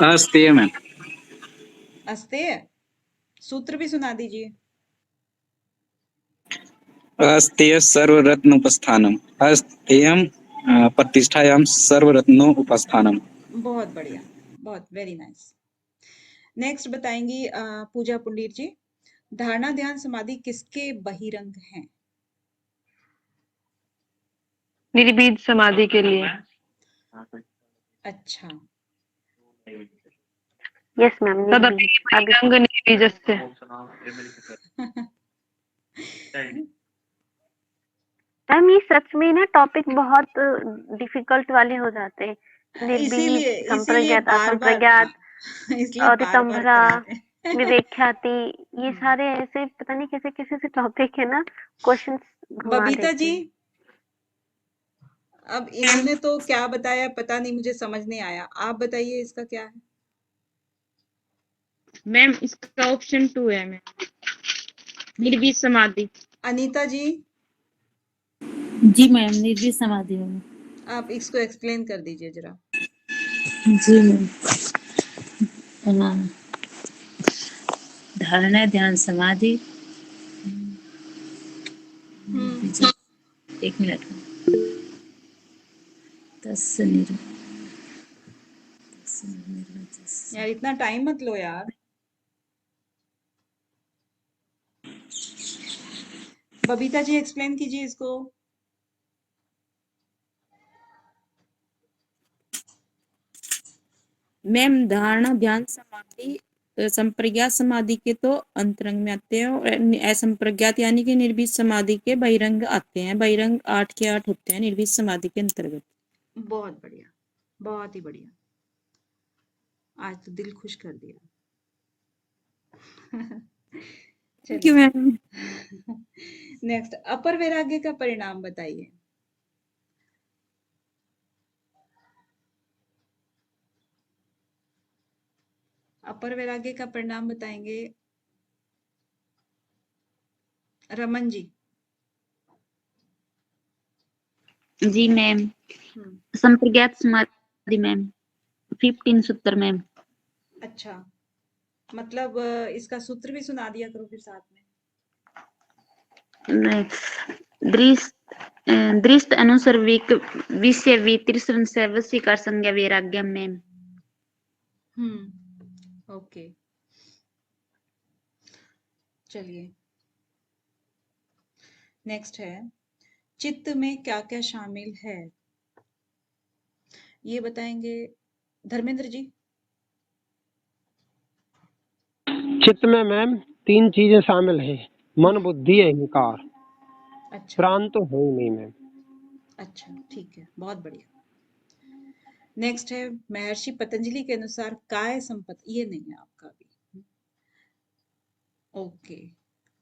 अस्तेय मैम। अस्तेय, सूत्र भी सुना दीजिए। अस्तेय सर्वरत्न उपस्थानम। अस्तेयम प्रतिष्ठायाम सर्वरत्नो उपस्थानम। बहुत बढ़िया, बहुत वेरी नाइस। नेक्स्ट बताएंगी पूजा पुंडीर जी। धारणा ध्यान समाधि किसके बहिरंग हैं? निर्बीज समाधि के लिए। अच्छा, यस मैम। तदपि बहिरंग निर्बीजस्य। मैम ये सच में ना टॉपिक बहुत डिफिकल्ट वाले हो जाते हैं। निर्बीज, इसीलिए संप्रज्ञात, बार बार, असंप्रज्ञात, इसलिए और बार बार ऋतंभरा, करा रहे हैं। विवेख्याति, ये सारे ऐसे पता नहीं कैसे कैसे से टॉपिक है ना, क्वेश्चंस घुमा बबीता देते जी, हैं। अब इन्होंने तो क्या बताया पता नहीं, मुझे समझ नहीं आया। आप बताइए इसका क्या है? मैम इसका ऑप्शन 2 है मैम, निर्बीज समाधि। अनीता जी, जी मैम, निर्बीज समाधि में। आप इसको एक्सप्लेन कर दीजिए जरा। जी मैम। धारणा ध्यान समाधि। एक मिनट। यार इतना टाइम मत लो यार। बबीता जी एक्सप्लेन कीजिए इसको। मैम धारणा ध्यान समाधि संप्रज्ञात समाधि के तो अंतरंग में आते हैं और असंप्रज्ञात यानी कि निर्बीज समाधि के बहिरंग आते हैं। बहिरंग 8 के 8 होते हैं निर्बीज समाधि के अंतर्गत। बहुत बढ़िया, बहुत ही बढ़िया। आज तो दिल खुश कर दिया। Thank you ma'am. नेक्स्ट, अपर वैराग्य का परिणाम बताइए। अपर वैराग्य का परिणाम बताएंगे रमन जी। जी मैम। संप्रज्ञात समाधि मैम। 15 सूत्र मैम। अच्छा, मतलब इसका सूत्र भी सुना दिया करो फिर साथ में। दृष्ट अनुसार विषय वितृष्ण से स्वीकार संज्ञा वैराग्य मैम। ओके, चलिए नेक्स्ट है, चित्त में क्या क्या शामिल है ये बताएंगे धर्मेंद्र जी। चित्त में मैम 3 चीजें शामिल है, मन बुद्धि अहंकार। अच्छा, प्राण तो है ही नहीं मैम। अच्छा ठीक है, बहुत बढ़िया। नेक्स्ट है, महर्षि पतंजलि के अनुसार काय संपत्ति, ये नहीं है आपका भी। ओके,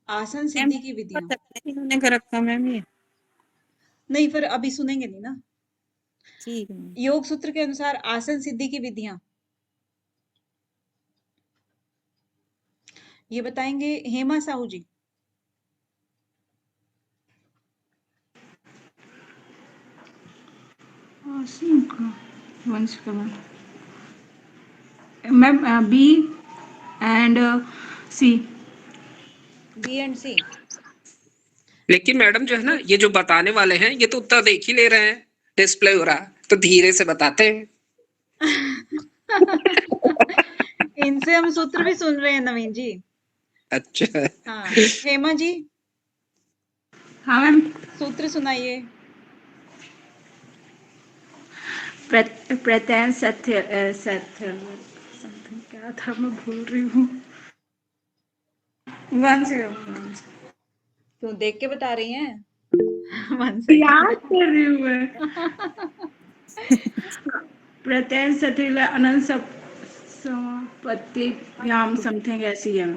आसन सिद्धि की विधियां इन्होंने कर रखा मैम ये। नहीं, फिर अभी सुनेंगे नहीं ना। ठीक है। योग सूत्र के अनुसार आसन सिद्धि की विधियां ये बताएंगे Hema Sahu ji. Ma'am B and C. B and C. लेकिन मैडम जो है ना, ये जो बताने वाले हैं ये तो उत्तर देख ही ले रहे हैं, डिस्प्ले हो रहा, तो धीरे से बताते हैं। इनसे हम सूत्र भी सुन रहे हैं नवीन जी। अच्छा। हाँ हेमा जी। हाँ मैम। सूत्र सुनाइए। प्रत्यय सत्य क्या था, मैं भूल रही हूँ। क्यों देख के बता रही हैं? याद कर रही हूँ मैं। प्रत्यय सत्य अनंत संपत्ति समथिंग ऐसी है।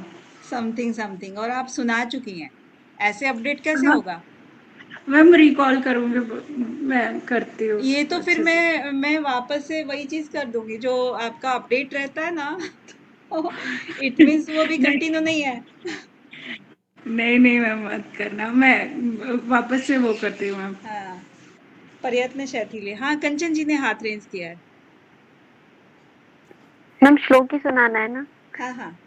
समथिंग और आप सुना चुकी हैं, ऐसे अपडेट कैसे होगा? मैम रिकॉल करूंगी, मैं करती हूँ। ये तो फिर मैं वापस से वही चीज कर दूंगी जो आपका अपडेट रहता है ना। तो इट मींस वो भी कंटिन्यू नहीं है। नहीं मैम मत करना, मैं वापस से वो करती हूँ मैम। हाँ, प्रयत्न शैथिल्य। हाँ, कंचन जी ने हाथ रेंज किया है। मैम श्लोक ही सुनाना है ना? हाँ हाँ।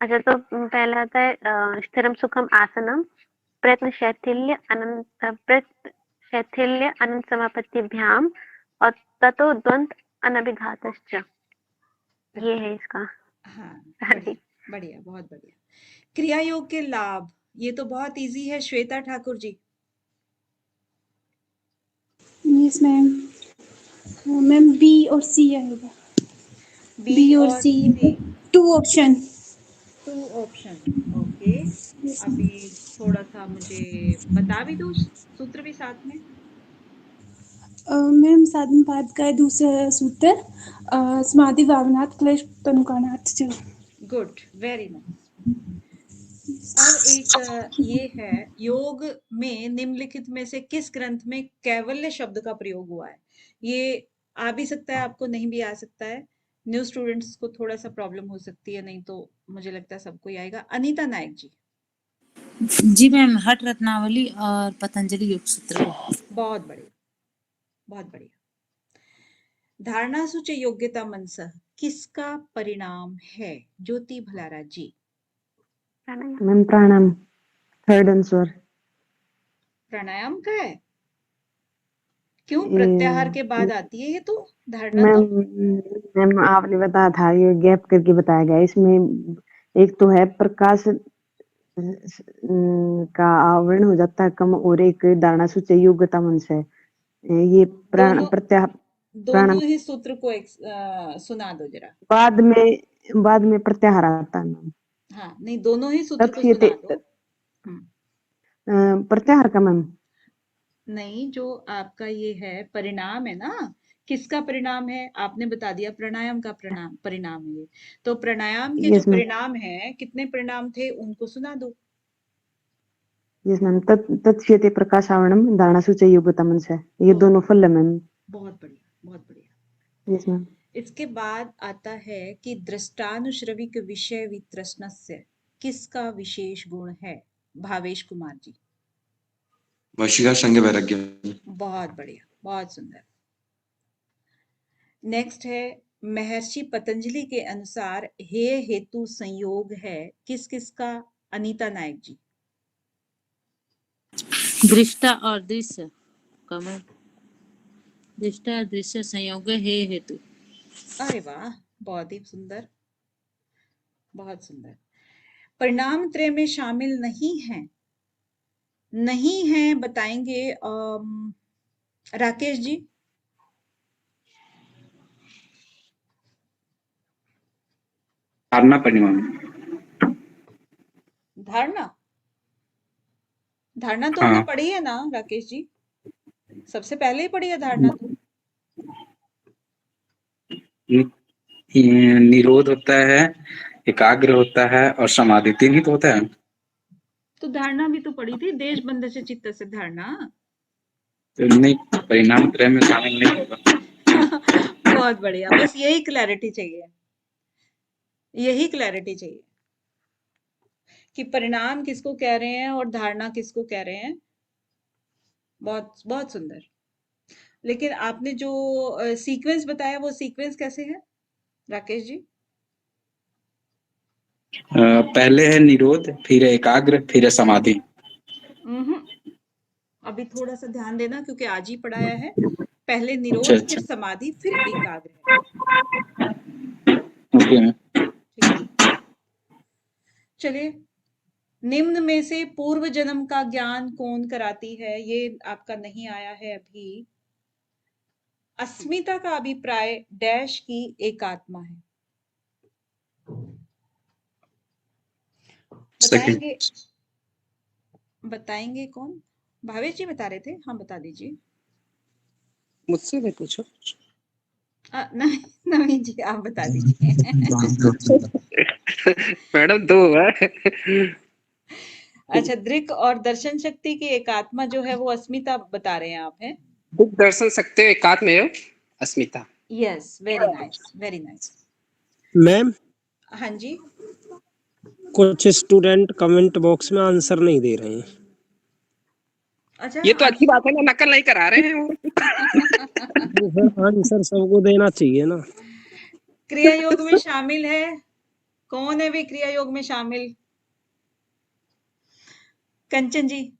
अच्छा, तो पहला आता है स्थिरम सुखम आसनम प्रयत्न शैथिल्य अनंत समापत्तिभ्याम और ततो द्वंद अनभिघातश्च। ये है इसका। हाँ बढ़िया, बहुत बढ़िया। क्रिया योग के लाभ, ये तो बहुत इजी है। Shweta Thakur ji. Yes ma'am. Ma'am B और सी आएगा। बी और सी 2 ऑप्शन। ओके। अभी थोड़ा सा मुझे बता भी दो सूत्र भी साथ में। मैम साधनपाद का है दूसरा सूत्र, समाधि भावनात् क्लेश तनुकानात् च। Good, very nice. अब एक ये है, योग में निम्नलिखित में से किस ग्रंथ में कैवल्य शब्द का प्रयोग हुआ है? ये आ भी सकता है आपको, नहीं भी आ सकता है। न्यू स्टूडेंट्स को थोड़ा सा प्रॉब्लम हो सकती है, नहीं तो मुझे लगता है सबको ही आएगा। अनीता नायक जी। जी मैम, हठ रत्नावली और पतंजलि योग सूत्र। बहुत बढ़िया, बहुत बढ़िया। धारणा सूच योग्यता मनसः किसका परिणाम है? ज्योति भलारा जी। मैम प्राणायाम, थर्ड आंसर। प्राणायाम का है? क्यों प्रत्याहार के बाद आती है ये तो धारणा मैम तो? मैम आपने बताया था, ये गैप करके बताया गया। इसमें एक तो है प्रकाश का आवरण हो जाता है कम, और एक धारणा सूच योग्यता मन से ये प्राण दोनों प्रत्याहार दोनों ही सूत्र को सुना दो जरा। बाद में प्रत्याहार आता है मैम। हाँ नहीं, दोनों ही सूत्र को तथ्यते सुना दो। प्रत्याहार का मैम। नहीं, जो आपका ये है परिणाम है ना, किसका परिणाम है? आपने बता दिया प्राणायाम का परिणाम है ये। तो प्राणायाम के जो यस मैम, परिणाम है, कितने परिणाम थे उनको सुना दो। Yes ma'am. तथ्यते प्रकाश आवरणम धारणा सूच योग्यता मन से, ये बहुत दोनों फल है मैम। बहुत बढ़िया, बहुत बढ़िया। Yes ma'am. इसके बाद आता है कि दृष्टानुश्रविक विषय वितृष्णस्य किसका विशेष गुण है? भावेश कुमार जी। वशीकार संग वैराग्य। बहुत बढ़िया, बहुत सुंदर। नेक्स्ट है महर्षि पतंजलि के अनुसार हेय हेतु संयोग है किस किस का? अनीता नायक जी। दृष्टा और दृश्य कमल, दृष्टा और दृश्य संयोग है हेतु। अरे वाह, बहुत ही सुंदर, बहुत सुंदर। परिणाम त्रय में शामिल नहीं है बताएंगे राकेश जी। धारणा परिणाम। धारणा तो हाँ। हमने पढ़ी है ना राकेश जी, सबसे पहले ही पढ़ी है धारणा तो। निरोध होता है, एकाग्र होता है और समाधि, तीन ही तो होता है। तो धारणा भी तो पढ़ी थी, देश बंध से चित्त से धारणा। तो नहीं, परिणाम त्रय में शामिल नहीं होगा। बहुत बढ़िया, बस यही क्लैरिटी चाहिए, यही क्लैरिटी चाहिए कि परिणाम किसको कह रहे हैं और धारणा किसको कह रहे हैं। बहुत बहुत सुंदर। लेकिन आपने जो सीक्वेंस बताया वो सीक्वेंस कैसे है राकेश जी? पहले है निरोध, फिर है एकाग्र, फिर है समाधि। अभी थोड़ा सा ध्यान देना क्योंकि आज ही पढ़ाया है। पहले निरोध, फिर अच्छा। समाधि, फिर एकाग्र है। ओके। ठीक है, चलिए। निम्न में से पूर्व जन्म का ज्ञान कौन कराती है? ये आपका नहीं आया है अभी। अस्मिता का अभिप्राय डैश की एकात्मा है। बताएंगे कौन? भावेश जी बता रहे थे, हाँ बता दीजिए। मुझसे भी पूछो। नवीन जी आप बता दीजिए। मैडम दो है। अच्छा, दृक और दर्शन शक्ति की एकात्मा जो है वो अस्मिता बता रहे हैं आप, हैं? दर्शन सकते हो एकात्म एवं अस्मिता। Yes, very nice, very nice. Ma'am हाँ जी, कुछ स्टूडेंट कमेंट बॉक्स में आंसर नहीं दे रहे हैं। अच्छा ये तो अच्छी बात है ना, नकल नहीं करा रहे हैं वो। आंसर सबको देना चाहिए ना। क्रिया योग में शामिल है कौन? है भी क्रिया योग में शामिल? कंचन जी।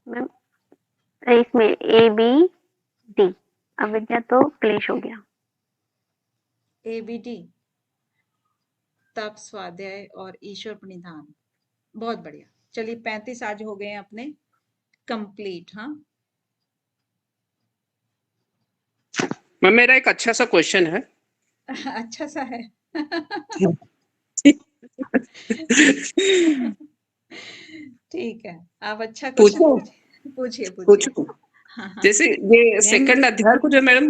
मैम इसमें ए बी डी, अविद्या तो क्लेश हो गया। ABD, तप, स्वाध्याय और ईश्वर प्रणिधान। बहुत बढ़िया। चलिए 35 आज हो गए हैं अपने कंप्लीट। हाँ मैं, मेरा एक अच्छा सा क्वेश्चन है। अच्छा सा है। ठीक है, आप अच्छा क्वेश्चन पूछिए। हाँ। जैसे ये सेकंड अध्याय को जो मैडम,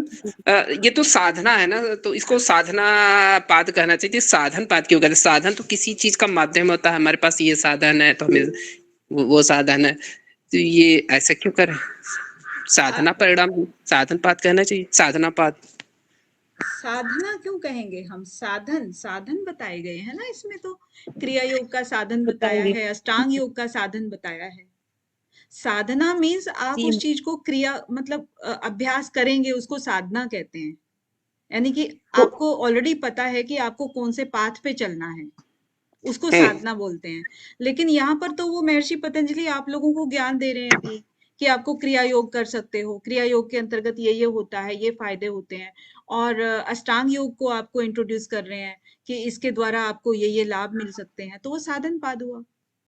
ये तो साधना है ना, तो इसको साधना पाद कहना चाहिए। साधन पाद क्यों कहते हैं? साधन तो किसी चीज का माध्यम होता है, हमारे पास ये साधन है तो हमें वो साधन है, तो ये ऐसा क्यों करें? साधना परिणाम साधन पाद कहना चाहिए, साधना पाद। साधना क्यों कहेंगे हम? साधन, साधन बताए गए हैं ना इसमें तो। क्रिया योग का साधन बताया बताएंगे है, अष्टांग योग का साधन बताया है। साधना मीन्स आप जी उस चीज को क्रिया मतलब अभ्यास करेंगे, उसको साधना कहते हैं। यानी कि तो आपको ऑलरेडी पता है कि आपको कौन से पाथ पे चलना है, उसको है साधना बोलते हैं। लेकिन यहाँ पर तो वो महर्षि पतंजलि आप लोगों को ज्ञान दे रहे हैं अभी कि आपको क्रिया योग कर सकते हो, क्रिया योग के अंतर्गत ये होता है, ये फायदे होते हैं। और अष्टांग योग को आपको इंट्रोड्यूस कर रहे हैं कि इसके द्वारा आपको ये लाभ मिल सकते हैं। तो वो साधन पाद हुआ।